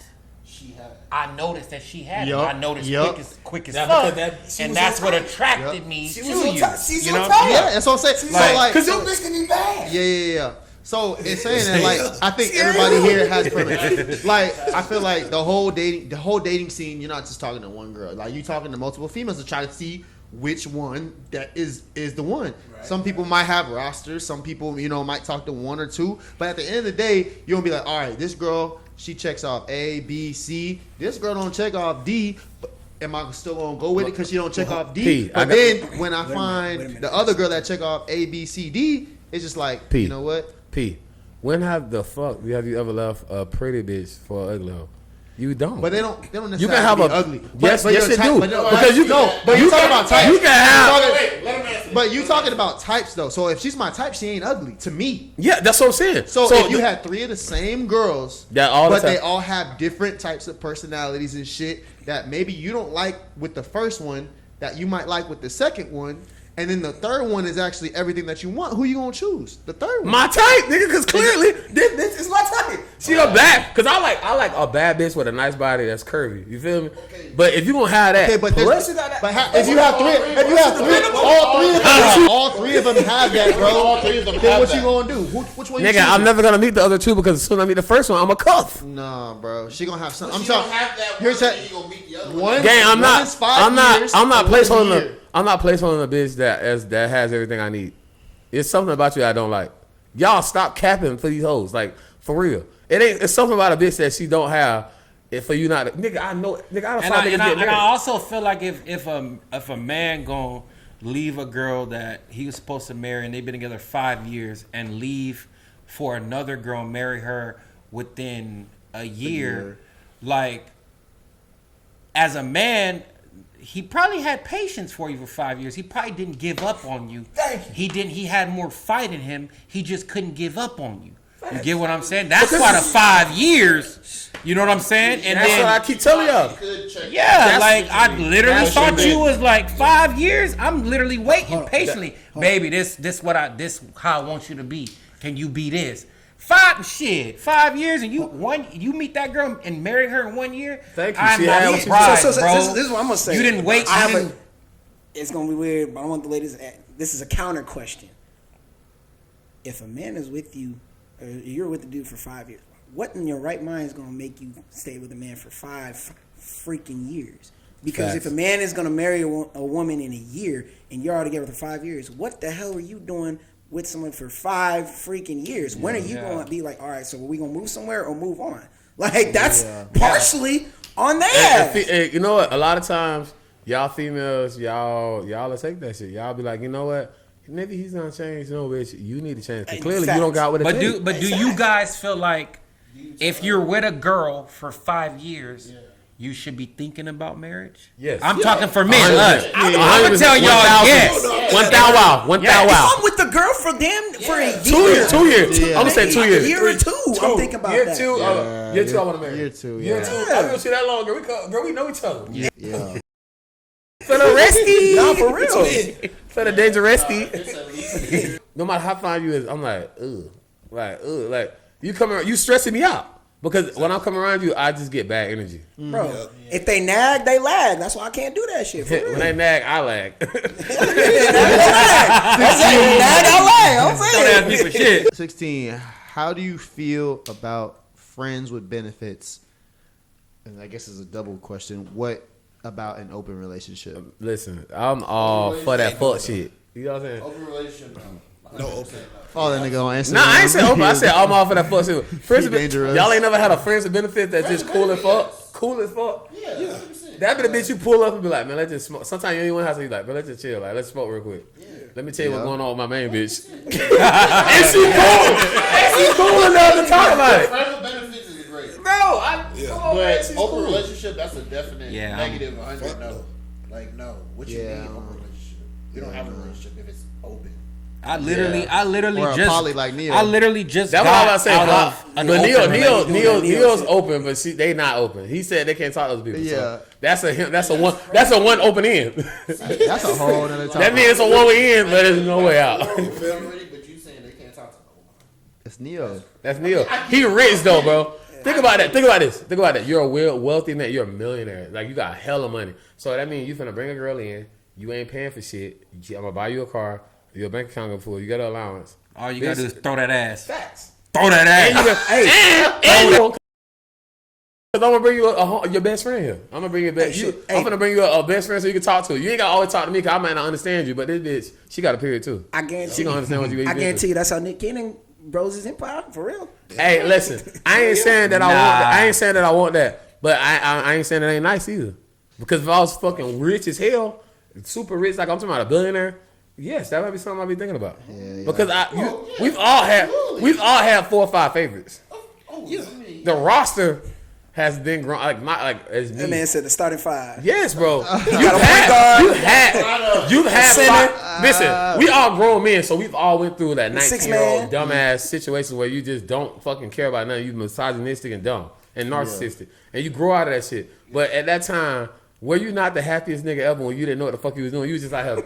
D: She had.
C: I noticed that she had.
B: Yup,
C: I noticed
B: yup.
C: quick as
E: That-
C: fuck,
E: because
C: and
D: was
C: that's
D: on
C: what
D: top.
C: attracted me to
D: was
C: you.
D: on top. She's
C: You
D: on
C: know,
D: top.
B: Yeah, that's what I'm saying. So like,
D: Cause your bitch can be bad.
B: yeah. So it's saying that like I think everybody here has preference. Like I feel like the whole dating scene, you're not just talking to one girl. Like you talking to multiple females to try to see which one that is the one. Right. Some people might have rosters. Some people might talk to one or two. But at the end of the day, you're gonna be like, all right, this girl, she checks off A, B, C. This girl don't check off D. But am I still gonna go with it because she don't check off D?
E: P,
B: But then when I find the other girl that check off A, B, C, D, it's just like,
E: P.
B: you know what?
E: P. When have you ever left a pretty bitch for an ugly hoe? You don't.
B: But they don't necessarily
E: You can have
B: be
E: a
B: ugly.
E: Yes,
B: but
E: yes,
B: your
E: they
B: type-
E: do.
B: but no,
E: Because you
B: no. But you talking about types.
E: You can have.
G: Let him answer.
B: But you talking about types though. So if she's my type, she ain't ugly to me.
E: Yeah, that's what I'm saying.
B: So if you had 3 of the same girls,
E: That all the
B: but they
E: time.
B: all have different types of personalities and shit that maybe you don't like with the first one, that you might like with the second one, and then the third one is actually everything that you want. Who you gonna choose? The third one.
E: My type, nigga, because clearly this bitch is my type. She a bad, because I like a bad bitch with a nice body that's curvy. You feel me? But if you gonna have that,
B: Okay, but
E: plus,
B: if you have all three of them have that, bro.
G: All three of them
B: Then
G: have
B: what
G: that.
B: you gonna do? Which one? You
E: nigga, I'm
B: choosing?
E: never gonna meet the other two because as soon as I meet the first one, I'm a cuff.
B: Nah, bro. She gonna have some. I'm
G: She don't
B: talking.
G: have that
B: Here's
G: one,
B: that.
G: then you gonna meet the other
B: One.
E: Gang, I'm
B: one
E: not.
B: is 5 years,
E: I'm not
B: and one is
E: placeholding
B: a year.
E: I'm not placeholding a bitch that has everything I need. It's something about you I don't like. Y'all stop capping for these hoes, like for real. It's something about a bitch that she don't have. For you not, nigga, I know, nigga, I don't
C: And
E: find niggas get
C: I
E: married.
C: also feel like if a man gonna leave a girl that he was supposed to marry and they've been together 5 years and leave for another girl and marry her within a year, like as a man, he probably had patience for you for 5 years. He probably didn't give up on you.
D: Thank you.
C: He didn't. He had more fight in him. He just couldn't give up on you. You get what I'm saying? That's why the 5 years. You know what I'm saying? And
E: That's
C: then
E: what I keep telling y'all.
C: yeah, like I literally
E: That's
C: thought
E: what you
C: you
E: meant.
C: was like 5 years. I'm literally waiting patiently, baby. This how I want you to be. Can you be this? 5 years, and you meet that girl and marry her in 1 year.
E: Thank you.
C: I'm
E: She
C: not
E: had what she
C: surprised,
D: So
C: bro.
D: this is what I'm gonna say.
C: You didn't wait.
D: I
C: You
D: have
C: didn't-
D: it's gonna be weird, but I want the ladies. This is a counter question. If a man is with you, or you're with the dude for 5 years, what in your right mind is gonna make you stay with a man for 5 freaking years? Because
E: Facts.
D: if a man is gonna marry a woman in a year and you're already together for 5 years, what the hell are you doing with someone for 5 freaking years? When are you going to be like, all right, so are we going to move somewhere or move on? Like, that's partially on that.
E: And you know what? A lot of times, y'all females, y'all will take that shit. Y'all be like, you know what? Maybe he's gonna change. No, bitch, you need to change. 'Cause clearly, you don't got what it takes.
C: But do you guys feel like if you're with a girl for 5 years, you should be thinking about marriage?
E: Yes.
C: I'm
E: Yeah.
C: talking for men.
E: 100%.
C: I'm gonna tell y'all yes.
E: 1,000 wow. 1,000
D: If
E: wow.
D: I'm with the girl for a year.
E: 2 years. I'm gonna say 2 years.
D: A year or two. I'm thinking about
E: year
D: that.
E: Two. Year two. I want to marry.
B: Year 2.
E: Year
B: Yeah.
E: two. I don't see that long. Girl, we know each other.
B: Yeah.
E: For the resty.
D: Nah, for real.
E: For the danger resty. No matter how fine you is, I'm like, ugh. Like, you come around, you stressing me out. Because when I come around you, I just get bad energy.
D: Bro, if they nag, they lag. That's why I can't do that shit. For real.
E: When they nag, I lag.
D: That's it. Nag, I lag. I'm
C: Don't
D: saying.
C: ask me for shit.
B: 16. How do you feel about friends with benefits? And I guess it's a double question. What about an open relationship?
E: Listen, I'm all for that fuck shit. You know what I'm saying?
G: Open relationship,
F: No open.
B: Follow that nigga on Instagram.
E: Nah, I ain't say open. I said I'm all for that fuck shit. Friends,
B: dangerous.
E: y'all ain't never had a friends with benefits that's just cool as fuck. Cool as fuck.
G: Yeah, 100%.
E: That be the bitch you pull up and be like, man, let's just smoke. Sometimes you ain't even have to be like, but let's just chill. Like, let's smoke real quick. Let me tell you what's going on with my main bitch. And she cool. And she cool enough to talk about it.
G: Friends with benefits is great.
E: Come on, man,
G: But
E: she's
G: open
E: cool.
G: relationship, that's a definite
C: Yeah,
G: negative 100 no. Like, no. What you
B: Yeah.
G: mean open relationship? You don't have a relationship if it's open.
C: I literally
B: Or a
C: just
B: poly like Neo.
C: I literally just
E: That's
C: got
E: what I was saying.
C: out of
E: But
C: an open relationship.
E: Neo's open, but they not open. He said they can't talk to those people.
B: Yeah.
E: So that's a one open end.
B: That's a whole nother topic.
E: That means it's a one way in, but there's no way out.
G: But you saying they can't talk to no one.
B: It's Neo.
E: That's Neil. He rich though, bro. Think about that. Think about this. Think about that. You're a wealthy man. You're a millionaire. Like, you got hella money. So that means you finna bring a girl in. You ain't paying for shit. I'm gonna buy you a car. Your bank account gonna full. You got an allowance.
C: All you gotta do is throw that ass.
E: Facts.
C: Throw that ass.
E: Cause I'm gonna bring you your best friend here. I'm gonna bring you back. I'm gonna bring you a best friend so you can talk to her. You ain't gotta always talk to me, cause I might not understand you. But this bitch, she got a period too.
D: I guarantee.
E: She gonna understand what you.
D: I guarantee you that's how Nick Cannon bros his empire for real.
E: Hey, listen, I ain't saying that I want that. I ain't saying that I want that. But I ain't saying it ain't nice either. Because if I was fucking rich as hell, super rich, like I'm talking about a billionaire, yes, that might be something I'd be thinking about. Yeah. Because we've all had 4 or 5 favorites. The roster has been grown as me.
D: That man said the starting 5.
E: Yes, bro. You've had 5. Listen, we all grown men, so we've all went through that 19-year-old dumbass situation where you just don't fucking care about nothing. You misogynistic and dumb and narcissistic, and you grow out of that shit. But at that time, were you not the happiest nigga ever when you didn't know what the fuck you was doing? You was just out here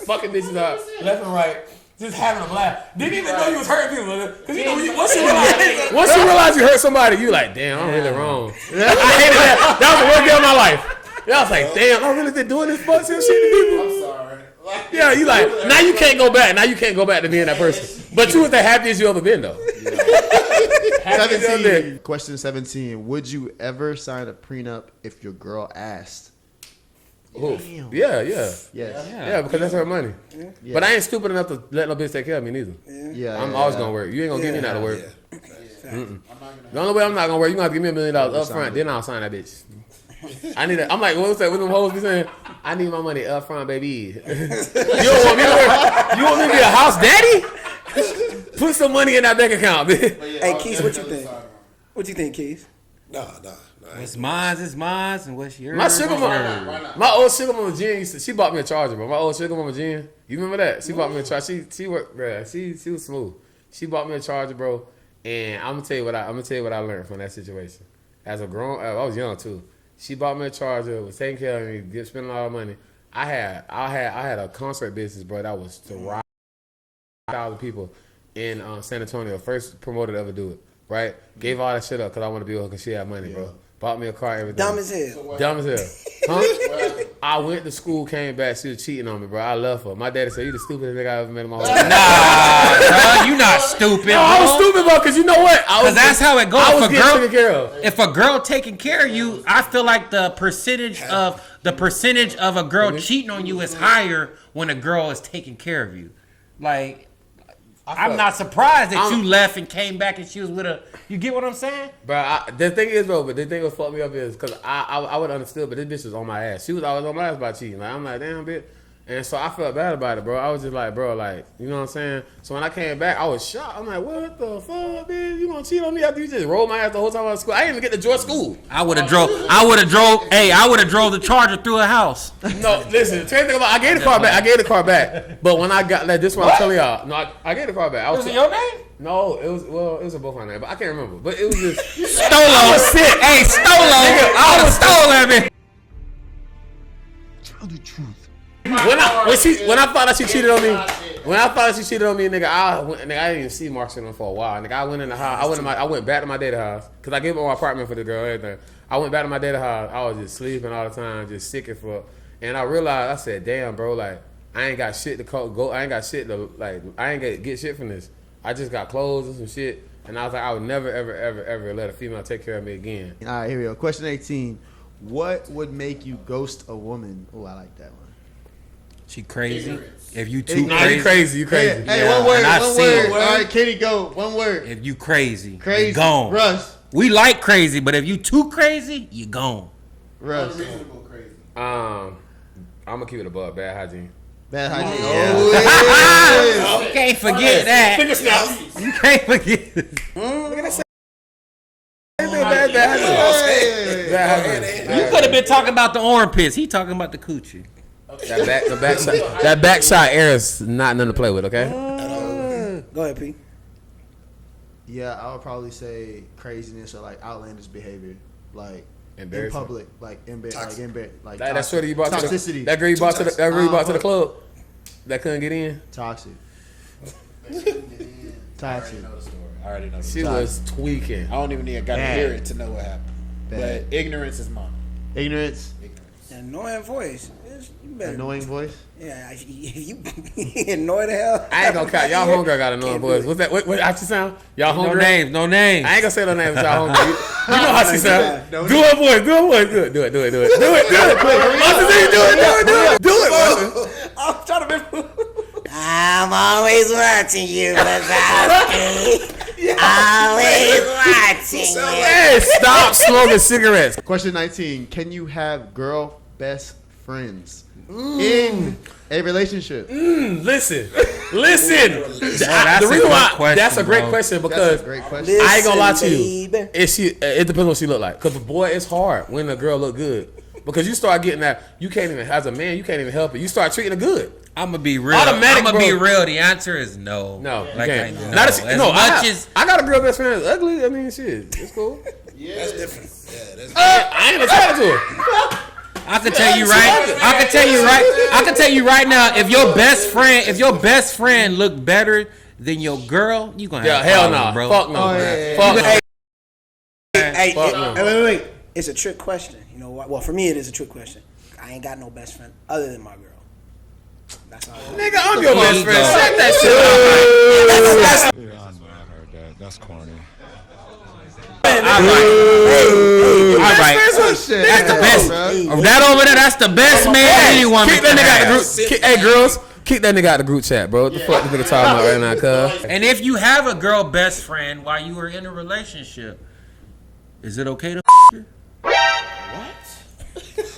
E: fucking bitches out left and right. Just having a laugh. Didn't even know you was hurting people. Because you know, once you realize you hurt somebody, you like, damn, I'm really wrong. I hated that. That was the worst day of my life. I was like, damn, I really been doing this fuck shit to people. I'm sorry. Yeah, you like, now you can't go back. Now you can't go back to being that person. But you was the happiest you ever been, though.
B: 17. Question 17. Would you ever sign a prenup if your girl asked?
E: Damn. Yeah.
B: Yes.
E: Yeah, because that's her money. Yeah. But I ain't stupid enough to let no bitch take care of me neither. I'm always gonna work. You ain't gonna give me that to work. The only way I'm not gonna work, you gonna have to give me $1 million up front, then I'll sign that bitch. I need I'm like, what's that? What them hoes be saying? I need my money up front, baby. You don't want me to work? You want me to be a house daddy? Put some money in that bank account, bitch.
D: Hey, Keith, what you think? What you think, Keith?
F: Nah.
C: What's mine is mine, and what's yours?
E: My old sugar mama Jen she bought me a charger, bro. My old sugar mama Jen, you remember that? She bought me a charger. She worked, bro. She was smooth. She bought me a charger, bro. And I'm gonna tell you what I learned from that situation. As a grown, I was young too. She bought me a charger, was taking care of me, spending a lot of money. I had a concert business, bro. That was to ride 1,000 people in San Antonio. First promoter to ever do it. Right? Gave all that shit up because I want to be with her because she had money, bro. Bought me a car, everything.
D: Dumb as hell.
E: Dumb as hell. Huh? I went to school, came back, she was cheating on me, bro. I love her. My daddy said, you the stupidest nigga I ever met in my whole life.
C: Nah, you not stupid,
E: No, I was stupid, bro, because you know what?
C: Because that's how it goes.
E: I was getting taken care of.
C: If a girl taking care of you, I feel like the percentage of a girl cheating on you is higher when a girl is taking care of you. Like, I'm not surprised that you left and came back and she was with a. You get what I'm saying?
E: Bro, the thing is, bro, but the thing that fucked me up is because I would understood, but this bitch was on my ass. She was always on my ass about cheating. Like, I'm like, damn, bitch. And so I felt bad about it, bro. I was just like, bro, like, you know what I'm saying? So when I came back, I was shocked. I'm like, what the fuck, bitch? You gonna cheat on me after you just rolled my ass the whole time I was at school? I didn't even get to join school.
C: I would have drove the Charger through a house.
E: No, listen, I gave the car back. But when I got, like, this is what I'm telling y'all. No, I gave the car back.
C: Was it your name?
E: No, it was a both my name, but I can't remember. But it was just
C: Stolo. I was sick. Hey, Stolo. I would have stole that bitch.
B: Tell the truth.
E: When I found out she cheated on me, nigga, I didn't even see Marcel for a while. Nigga, I went in the house. I went back to my dad's house because I gave her my apartment for the girl. Everything. I went back to my dad's house. I was just sleeping all the time, just sick as fuck. And I realized, I said, damn, bro, like I ain't got shit to go. I ain't got shit to I ain't get shit from this. I just got clothes and some shit. And I was like, I would never, ever, ever, ever let a female take care of me again.
B: All right, here we go. Question 18. What would make you ghost a woman? Oh, I like that one.
C: She crazy. If you too crazy.
E: You crazy. You crazy.
B: Hey, one word. All right, Kenny, go. One word.
C: If you crazy.
B: Crazy.
C: You gone.
B: Russ.
C: We like crazy, but if you too crazy, you gone.
B: Russ.
E: I'm gonna keep it above bad hygiene.
B: Bad hygiene.
C: Oh, yeah. You can't forget that.
E: Finger snaps.
C: You can't forget.
E: Look at that. Bad hygiene.
C: You could have been talking about the armpits. He talking about the coochie.
E: That backside air is not nothing to play with, okay?
D: Go ahead, P.
B: Yeah, I would probably say craziness or like outlandish behavior, like in public, like like
E: that sweater you brought
B: toxicity.
E: That girl you brought to the club that couldn't get in.
B: Toxic. Toxic.
G: I already know.
E: She was tweaking.
G: I don't even need gotta
B: Bad.
G: hear it to know what happened.
B: Bad.
G: But ignorance is mine.
B: Ignorance,
D: Annoying voice. You better,
B: annoying voice.
D: Yeah, if you annoy the hell.
E: I ain't gonna count. Y'all homegirl got annoying voice. What's that? What how she sound? Y'all homegirl?
C: No names, no names.
E: I ain't gonna say no names. Y'all homegirl. You know how she sound. Do her voice. Do her voice. Do it. Do it. Do it. Do it. Do it. Do it. Monster, do it. Do it. Do it. Monster.
D: I'm trying to remember. I'm always watching you, Lazowski. Always watching you.
E: Hey, stop smoking cigarettes.
B: Question 19: Can you have girl best friends in a relationship?
E: Listen.
C: that's
E: The
C: a
E: reason
C: good
E: why
C: question,
E: that's a great
C: bro.
E: question
B: That's
E: because
B: a great question.
E: I ain't gonna lie to you.
D: Baby.
E: It depends on what she look like. Cause the boy, it's hard when the girl look good. Because you start getting that, you can't even, as a man, you can't even help it. You start treating her good.
C: I'm gonna be real.
E: Automatic,
C: I'm gonna be
E: bro.
C: real. The answer is no.
E: No,
C: like
E: you
C: I
E: can't.
C: know.
E: Not as,
C: as
E: no,
C: much as
E: I got a girl best friend that's ugly. I mean, shit, it's cool.
F: That's different. Yeah, that's
E: I ain't attracted to her.
C: I can tell you right. I can tell you right now. If your best friend look better than your girl, you gonna
E: Yeah,
C: have
E: hell
C: a problem,
E: no.
C: bro.
E: Fuck no.
B: Oh,
E: man.
B: yeah,
E: Fuck no.
D: Hey,
E: Fuck no.
D: wait. It's a trick question. You know what? Well, for me, it is a trick question. I ain't got no best friend other than my girl. That's all.
E: Nigga, I'm your
C: There
E: best
C: you
E: friend.
C: go.
E: Shut that shit up.
A: Yeah, I heard that. That's corny.
C: All right.
B: Shit.
C: That's the best.
B: Bro.
C: That over there, that's the best man any woman
E: Keep that
C: can
E: nigga out
C: have.
E: the group. Hey, girls, keep that nigga out the group chat, bro. What the fuck this nigga talking about right now, cuz?
C: And if you have a girl best friend while you were in a relationship, is it okay to her?
E: I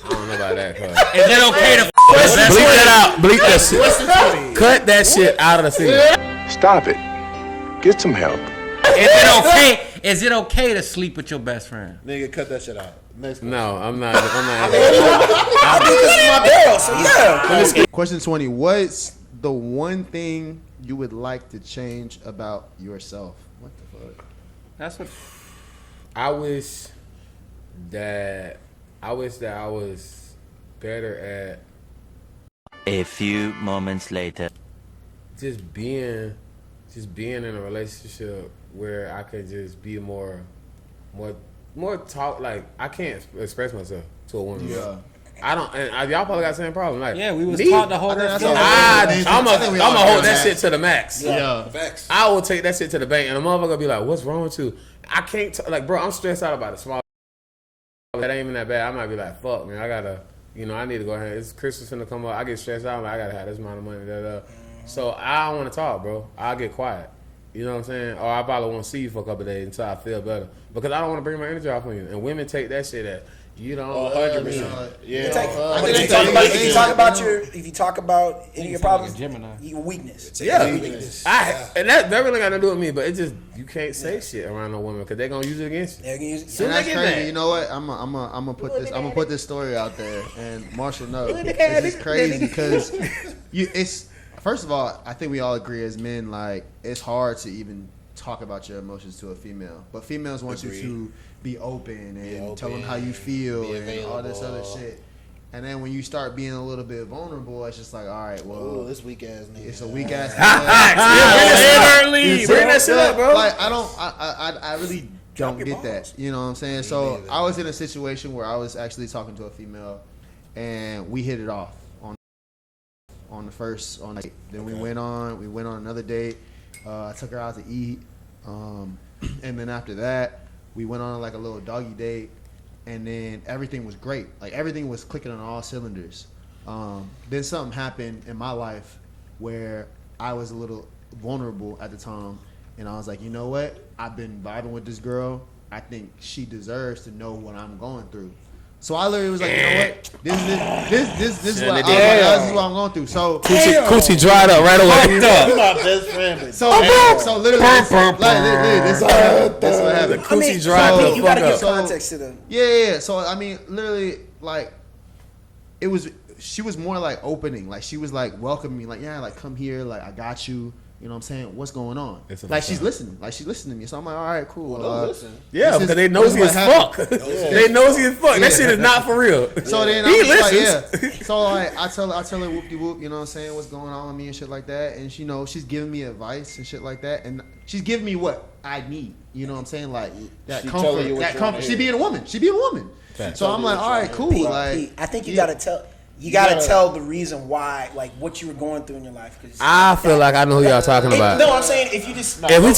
E: don't know about that, cuz.
C: Is it okay to
E: Bleep that out. Bleep that shit. Cut that shit out of the scene.
K: Stop it. Get some help.
C: Is it okay to sleep with your best friend?
G: Nigga, cut that shit out. Next question.
E: No, I'm not.
D: I think this is my girl, so yeah.
B: Question 20: What's the one thing you would like to change about yourself? What the fuck?
C: That's what.
E: I wish that I was better at
L: A few moments later.
E: just being in a relationship where I could just be more talk. Like, I can't express myself to a woman.
B: Yeah.
E: I don't, and y'all probably got the same problem. Like,
C: Yeah, we was
E: me,
C: taught to hold
B: I think
C: her.
B: that's all-
E: I'm gonna hold that shit to the max.
B: Yeah.
F: facts.
E: I will take that shit to the bank, and the motherfucker be like, "What's wrong with you?" I can't like, bro. I'm stressed out about it. Small that ain't even that bad. I might be like, "Fuck, man. I gotta, I need to go ahead. It's Christmas finna come up. I get stressed out. I'm like, I gotta have this amount of money." So I don't want to talk, bro. I'll get quiet. You know what I'm saying? Or I probably won't see you for a couple of days until I feel better, because I don't want to bring my energy off on you. And women take that shit at you don't.
G: 100%. Yeah.
D: But if you talk about any of your problems,
C: Gemini.
D: your weakness.
E: Yeah, and that really got to do with me. But it just, you can't say shit around no women because they're gonna use it against you.
D: They're gonna use it.
E: Soon
B: And
E: they
B: that's
E: get
B: crazy.
E: that.
B: You know what? I'm gonna put this story out there, and Marshall knows. It's just crazy because it's first of all, I think we all agree as men, like, it's hard to even talk about your emotions to a female, but females want you to be open and tell them how you feel and all this other shit. And then when you start being a little bit vulnerable, it's just like, all right, well,
G: Ooh, this weak ass nigga.
B: it's a weak ass.
E: Bring that shit up, bro.
B: Like, I really don't get that. You know what I'm saying? So I was in a situation where I was actually talking to a female, and we hit it off on the first date. Then we went on another date. I took her out to eat, and then after that, we went on like a little doggy date, and then everything was great. Like, everything was clicking on all cylinders. Then something happened in my life where I was a little vulnerable at the time, and I was like, you know what? I've been vibing with this girl. I think she deserves to know what I'm going through. So I literally was like, you know what? This is what I'm going through. So
E: Coochie dried up right away.
G: You my best friend.
B: So literally, this is what happened.
E: Coochie dried the
D: You
E: fuck
D: gotta give
E: up.
D: context to them.
B: Yeah. So I mean, literally, like, she was more like opening, like she was like welcoming me, like, yeah, like, come here, like, I got you, You know what I'm saying? What's going on?
E: It's a
B: Like she's
E: facade.
B: listening. Like she's listening to me. So I'm like, all right, cool.
G: Listen.
E: Yeah,
B: This
E: because
B: is-
E: they
B: this
E: nosy
B: is
E: as
B: what
E: fuck. They nosy as fuck. That
B: Yeah.
E: shit is not for real.
B: So then
E: He
B: I'm just like,
E: listens.
B: yeah. So like I tell her whoop de whoop, you know what I'm saying, what's going on with me and shit like that. And she knows she's giving me advice and shit like that. And she's giving me what I need. You know what I'm saying? Like that
G: She
B: comfort.
G: telling you what
B: That
G: you
B: comfort.
G: wanna
B: She
G: hear.
B: being a woman. She being a woman.
E: Facts.
B: So I'm like, all right, cool.
D: Pete,
B: Like
D: Pete, I think you
B: yeah.
D: gotta tell. You gotta tell the reason why, like what you were going through in your life. Cause
E: I feel like I know who y'all talking about.
D: No, I'm saying if you just
E: If we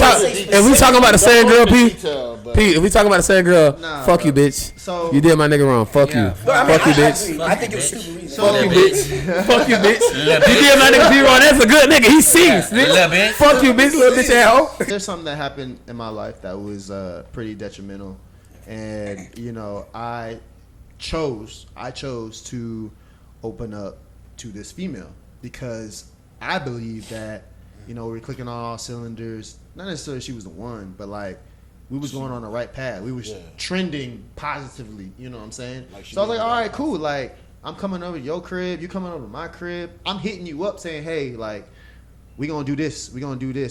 E: talking about the same girl, Pete, if we talking about the same girl,
B: Nah,
E: fuck
B: bro.
E: you, bitch.
B: So-
E: you did my nigga wrong. Fuck you. Fuck you, bitch.
D: I think it was stupid reason.
E: Fuck you, bitch. Fuck you, bitch. You did my nigga P wrong. That's a good nigga. He sings, bitch. Fuck you, bitch. Little bitch asshole.
B: There's something that happened in my life that was pretty detrimental, and you know I chose to open up to this female because I believe that you know we're clicking on all cylinders. Not necessarily she was the one, but like we was going on the right path. We was trending positively. You know what I'm saying? So I was like, all right, cool. Like I'm coming over to your crib, you coming over to my crib. I'm hitting you up saying, hey, like we gonna do this,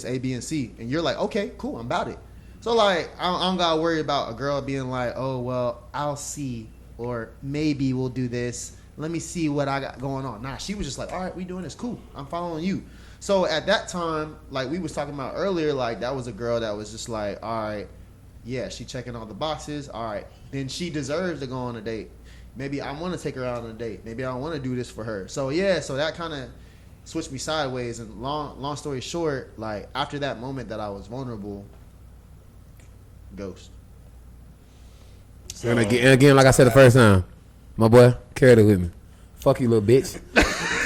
B: A, B, and C, and you're like, okay, cool, I'm about it. So like I don't gotta worry about a girl being like, oh well, I'll see, or maybe we'll do this. Let me see what I got going on. Nah, she was just like, all right, we doing this, cool. I'm following you. So at that time, like we was talking about earlier, like that was a girl that was just like, all right, yeah, she checking all the boxes. All right, then she deserves to go on a date. Maybe I want to take her out on a date. Maybe I want to do this for her. So yeah, so that kind of switched me sideways. And long story short, like after that moment that I was vulnerable, ghost.
E: And again, like I said the first time, my boy, carry it with me. Fuck you, little bitch.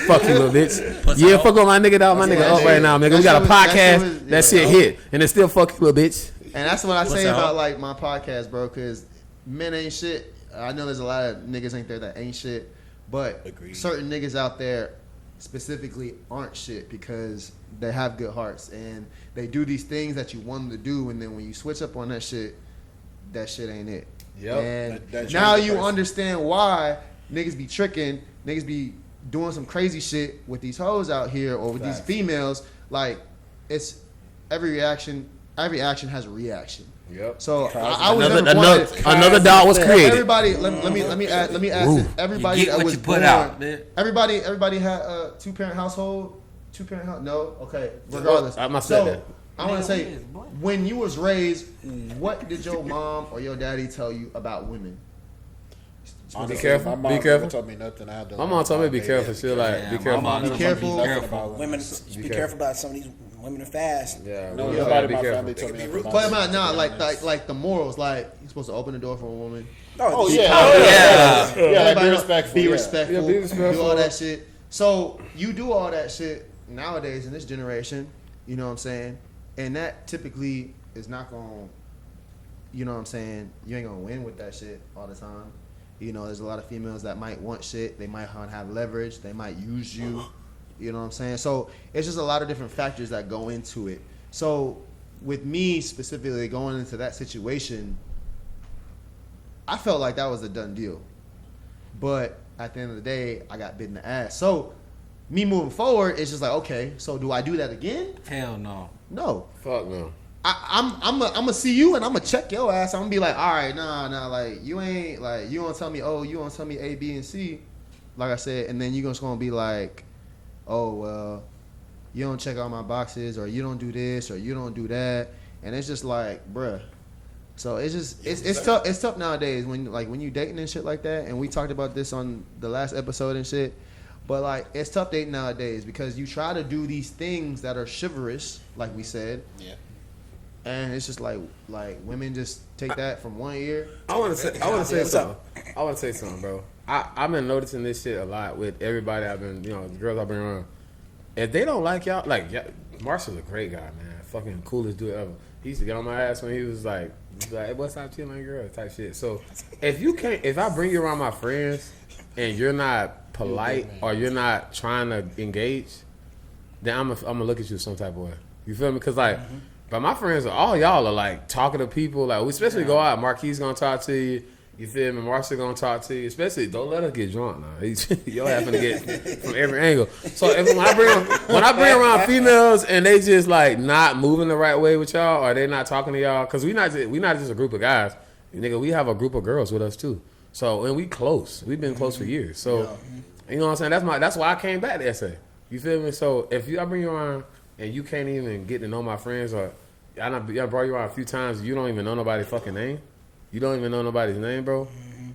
E: Fuck you, little bitch. Yeah, fuck on my nigga, dog. My nigga up right now, nigga. We got a podcast. That shit hit. And it's still fuck you, little bitch.
B: And that's what I say about like my podcast, bro, because men ain't shit. I know there's a lot of niggas ain't there that ain't shit, but certain niggas out there specifically aren't shit because they have good hearts and they do these things that you want them to do, and then when you switch up on that shit ain't it.
E: Yep.
B: And
G: That
B: now
G: changes
B: you
G: the person.
B: understand why niggas be tricking, niggas be doing some crazy shit with these hoes out here or with these females. Like it's every action has a reaction.
E: Yep.
B: So I was
E: another dog was created.
B: Everybody, let me ask this. Everybody
C: You get
B: that
C: what
B: was
C: you put
B: born,
C: out, man.
B: everybody had a two-parent household. Two-parent house? No. Okay. Regardless.
E: I must say that.
B: I want to say, when you was raised, what did your mom or your daddy tell you about women?
G: Honestly,
E: Be careful.
G: My mom
E: Be
G: never
E: careful.
G: told me nothing. I had to
E: My
G: learn
E: mom told me
G: about
E: be
G: it.
E: careful. She like, be careful.
C: mom
B: Be
C: told me
B: careful.
G: Nothing about
D: Women, be careful about some of these women are fast.
E: Yeah,
G: No,
E: be
G: nobody in my
E: careful.
G: family told me nothing about
B: But
G: it.
B: man, nah, like the morals, like you're supposed to open the door for a woman.
G: Oh
B: Be
G: yeah,
B: kind.
G: yeah, like, be
B: Everybody
G: respectful.
B: Be
G: yeah.
B: respectful.
E: Yeah, be respectful.
B: Do all that shit. So you do all that shit nowadays in this generation. You know what I'm saying? And that typically is not going. You know what I'm saying? You ain't gonna win with that shit all the time. You know, there's a lot of females that might want shit. They might have leverage. They might use you. You know what I'm saying? So it's just a lot of different factors that go into it. So with me specifically going into that situation, I felt like that was a done deal. But at the end of the day, I got bit in the ass. So me moving forward, it's just like, okay, so do I do that again?
C: Hell no.
B: No.
E: Fuck no.
B: I'm gonna see you and I'm gonna check your ass. I'm gonna be like, all right, nah, like you ain't like you gonna tell me, oh, you gonna tell me A, B, and C, like I said, and then you just gonna be like, oh well, you don't check all my boxes, or you don't do this, or you don't do that, and it's just like, bruh. So it's just it's tough. It's tough nowadays when you dating and shit like that. And we talked about this on the last episode and shit. But like it's tough dating nowadays because you try to do these things that are chivalrous, like we said.
G: Yeah.
B: And it's just like women just take that from one ear.
E: I want to say something, bro. I've been noticing this shit a lot with everybody the girls I've been around. If they don't like y'all, Marshall's a great guy, man. Fucking coolest dude ever. He used to get on my ass when he was like, hey, what's up, chilling girl type shit. So if I bring you around my friends and you're not polite or you're not trying to engage, then I'm gonna look at you some type of way. You feel me? Because but my friends all y'all are like talking to people. Like we especially go out. Marquis gonna talk to you. You feel me? Marsha gonna talk to you, especially don't let her get drunk now. Y'all having to get from every angle. So when I bring around females and they just like not moving the right way with y'all, or they not talking to y'all, because we not just a group of guys, nigga. We have a group of girls with us too. So and we close. We've been close for years. So you know what I'm saying? That's why I came back to SA. You feel me? So if I bring you around and you can't even get to know my friends, or I brought you around a few times, you don't even know nobody's fucking name. You don't even know nobody's name, bro.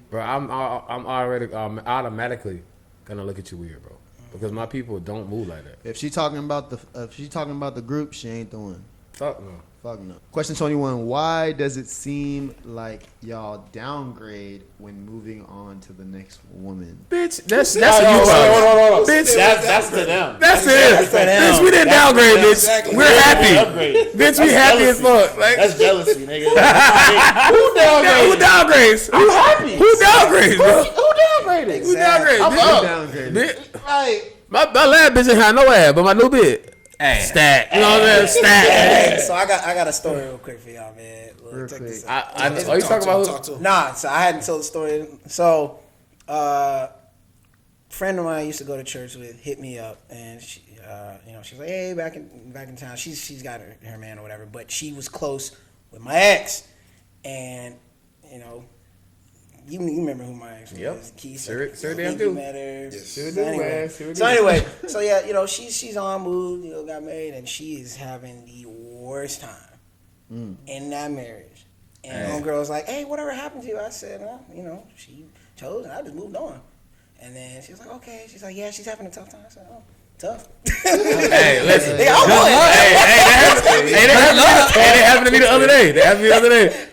E: Bro, I'm already automatically gonna look at you weird, bro, because my people don't move like that.
B: If she talking about the group, she ain't the one.
E: Fuck no.
B: Fuck no. Question 21. Why does it seem like y'all downgrade when moving on to the next woman?
E: Bitch, that's a you problem. Bitch,
G: that's to them.
E: That's it. Bitch, we didn't downgrade, bitch.
F: Exactly.
E: We're happy. Bitch, we happy as fuck. Like,
G: That's jealousy, nigga.
E: who downgrades?
G: I'm happy.
E: Who downgrades, bro?
G: Who downgraded?
E: Who downgrades?
G: I'm
E: Bitch,
G: up.
B: Downgrade.
G: Like,
E: My lab bitch ain't had no ass, but my new bitch. Stack. You know what I'm saying? Stack.
D: So I got a story real quick for y'all, man. Look,
B: Real
D: check
B: quick.
D: this out.
E: Are you talking about
F: Talk to him.
D: Nah, so I hadn't told the story. So, friend of mine I used to go to church with hit me up, and she, she's like, "Hey, back in town." She's got her man or whatever, but she was close with my ex, and you remember who my ex was?
E: Yep.
D: Keith.
E: Sure
D: I
E: damn
D: think
E: do.
D: you met her.
F: Yes.
E: Sure
D: So
E: do,
D: anyway,
E: man. Sure do.
D: so anyway, so yeah, she's on move, got married, and she is having the worst time in that marriage. And homegirl was like, "Hey, whatever happened to you?" I said, "Well, she chose, and I just moved on." And then she was like, "Okay." She's like, "Yeah, she's having a tough time." I said, "Oh, tough."
E: Hey, listen.
D: Yeah, I'm on it.
E: They happened to me the other day.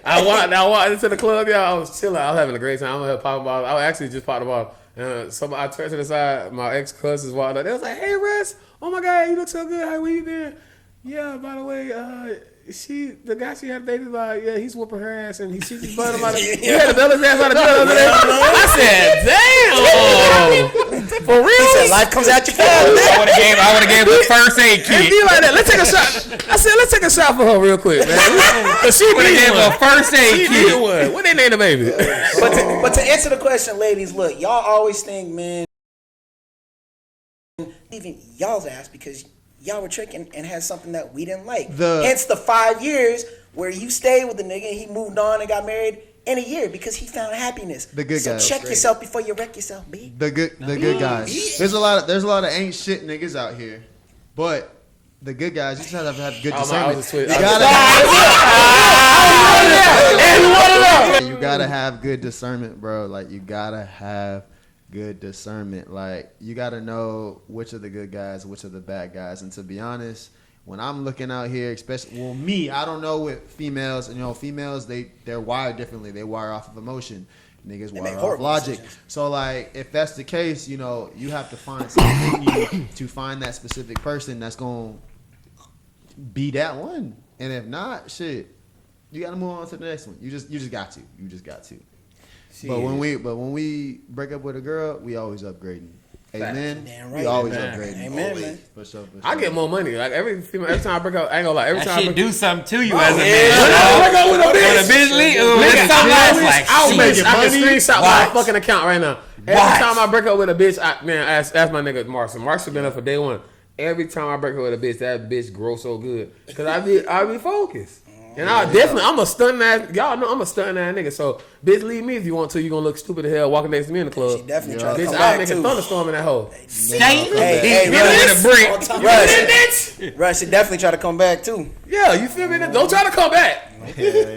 E: I walked into the club, y'all. I was chilling. I was having a great time. I'm gonna pop a bottle. I actually just popped a bottle. I turned to the side. My ex cousins walked up. They was like, "Hey, Russ. Oh my God, you look so good. How you been?" Yeah. By the way, the guy she had a baby by, yeah, he's whooping her ass, and she just butted him out of. He had to bail his ass out of jail the other day. I said, "Damn, for real."
D: He said, "Life comes at you fast."
C: I would have gave the first aid
E: It
C: kit.
E: be like that. Let's take a shot. I said, let's take a shot for her real quick, man. Cause she
C: Would have gave her a first aid
E: She
C: kit.
E: did one. What they name the baby?
D: But to answer the question, ladies, look, y'all always think, man, leaving y'all's ass because y'all were tricking and had something that we didn't like. Hence the 5 years where you stayed with the nigga and he moved on and got married in a year because he found happiness.
B: The good
D: so
B: guys.
D: check yourself before you wreck yourself, B.
B: The good guys. There's a lot of ain't shit niggas out here, but the good guys, you just have to have good discernment. You gotta have good discernment, bro. Like you gotta have good discernment. Like you gotta know which are the good guys, which are the bad guys. And to be honest, when I'm looking out here, especially me, I don't know with females. Females they're wired differently. They wire off of emotion. Niggas wire off logic. Decisions. So like if that's the case, you have to find something in you to find that specific person that's gonna be that one. And if not, shit, you gotta move on to the next one. You just got to. But when we break up with a girl, we always upgrading. Amen.
D: Damn right.
B: We always
D: Amen.
B: upgrading.
D: Amen, man.
B: For sure.
E: I get more money. Like every time I break up, I ain't gonna lie. Every time I break
C: do something to you
E: Oh,
C: as a
E: yeah.
C: man.
E: When I break up with a bitch,
C: It's something else like
E: I'll make
C: shit.
E: it. I can screenshot my
C: Watch.
E: fucking account right now. Every
C: Watch.
E: time I break up with a bitch, ask my nigga Marshall. Marshall been up for day one. Every time I break up with a bitch, that bitch grow so good because I be focused. And I'm a stunning ass. Y'all know I'm a stunning ass nigga. So, bitch, leave me if you want to. You gonna look stupid as hell walking next to me in the club.
D: She definitely tried to
E: Bitch,
D: come
E: I'll
D: back
E: make
D: too.
E: a thunderstorm in that hole.
D: Russ, she definitely tried to come back too.
E: Yeah, you feel me? Don't try to come back.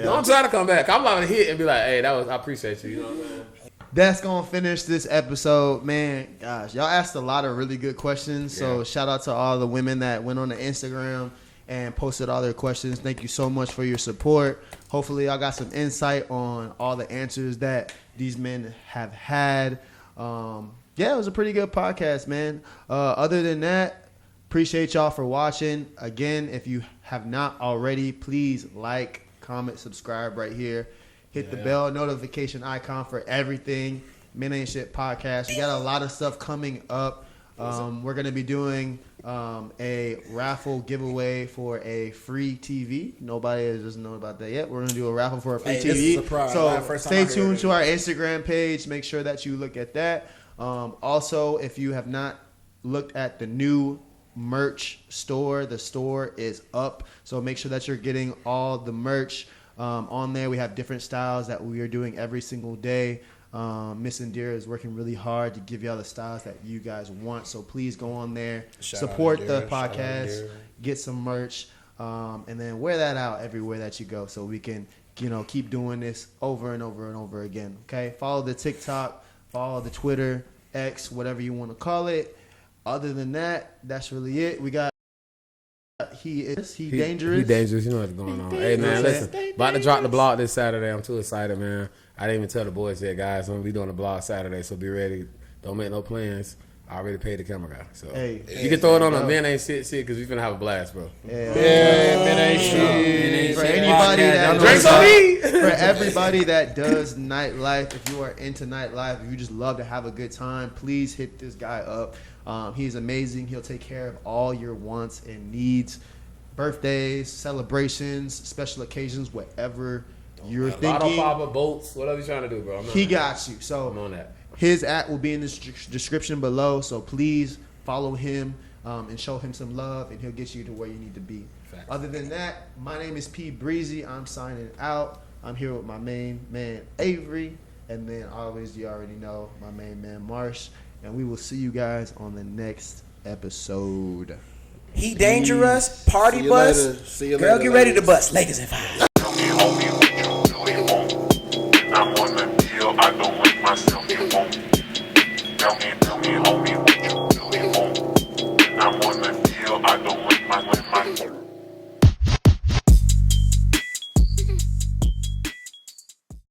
E: Don't try to come back. I'm not gonna hit and be like, hey, I appreciate you. You know what I'm saying?
B: That's gonna finish this episode, man. Gosh, y'all asked a lot of really good questions. So shout out to all the women that went on the Instagram and posted all their questions. Thank you so much for your support. Hopefully y'all got some insight on all the answers that these men have had. It was a pretty good podcast, man. Other than that, appreciate y'all for watching. Again, if you have not already, please like, comment, subscribe right here. Hit the bell notification icon for everything. Men Ain't Shit Podcast. We got a lot of stuff coming up. We're going to be doing a raffle giveaway for a free TV. Nobody doesn't know about that yet. We're going to do a raffle for a free
G: Hey,
B: TV.
G: this is a surprise.
B: So
G: First time
B: stay
G: I heard
B: tuned
G: it.
B: to our Instagram page. Make sure that you look at that. Also, if you have not looked at the new merch store, the store is up. So make sure that you're getting all the merch on there. We have different styles that we are doing every single day. Miss Indira is working really hard to give y'all the styles that you guys want. So please go on there,
F: Shout
B: support
F: out
B: the
F: Indira. Shout out
B: podcast,
F: Indira.
B: get some merch, and then wear that out everywhere that you go so we can, keep doing this over and over and over again. Okay? Follow the TikTok, follow the Twitter, X, whatever you want to call it. Other than that, that's really it. We got He Dangerous.
E: He dangerous. You know what's going on. Hey, man, listen. About to drop the blog this Saturday. I'm too excited, man. I didn't even tell the boys yet, guys. I'm going to be doing the blog Saturday, so be ready. Don't make no plans. I already paid the camera guy. So
B: Hey.
E: you can throw it on a Men Ain't Shit because we finna have a blast, bro.
G: Men ain't shit.
B: For anybody that
E: Drinks on me.
B: For everybody that does nightlife, if you are into nightlife, if you just love to have a good time, please hit this guy up. He's amazing. He'll take care of all your wants and needs, birthdays, celebrations, special occasions, whatever you're
E: Lotto
B: thinking.
E: popper, boats, whatever you trying to do, bro.
B: He got you. So
E: I'm on that.
B: his at will be in the description below. So please follow him and show him some love, and he'll get you to where you need to be.
E: Facts.
B: Other than that, my name is P Breezy. I'm signing out. I'm here with my main man Avery, and then always you already know my main man Marsh. And we will see you guys on the next episode.
D: He Dangerous, Party
G: See you
D: Bus.
G: later. See you
D: Girl,
G: later,
D: get ready to
G: ladies.
D: bust. Lakers in 5.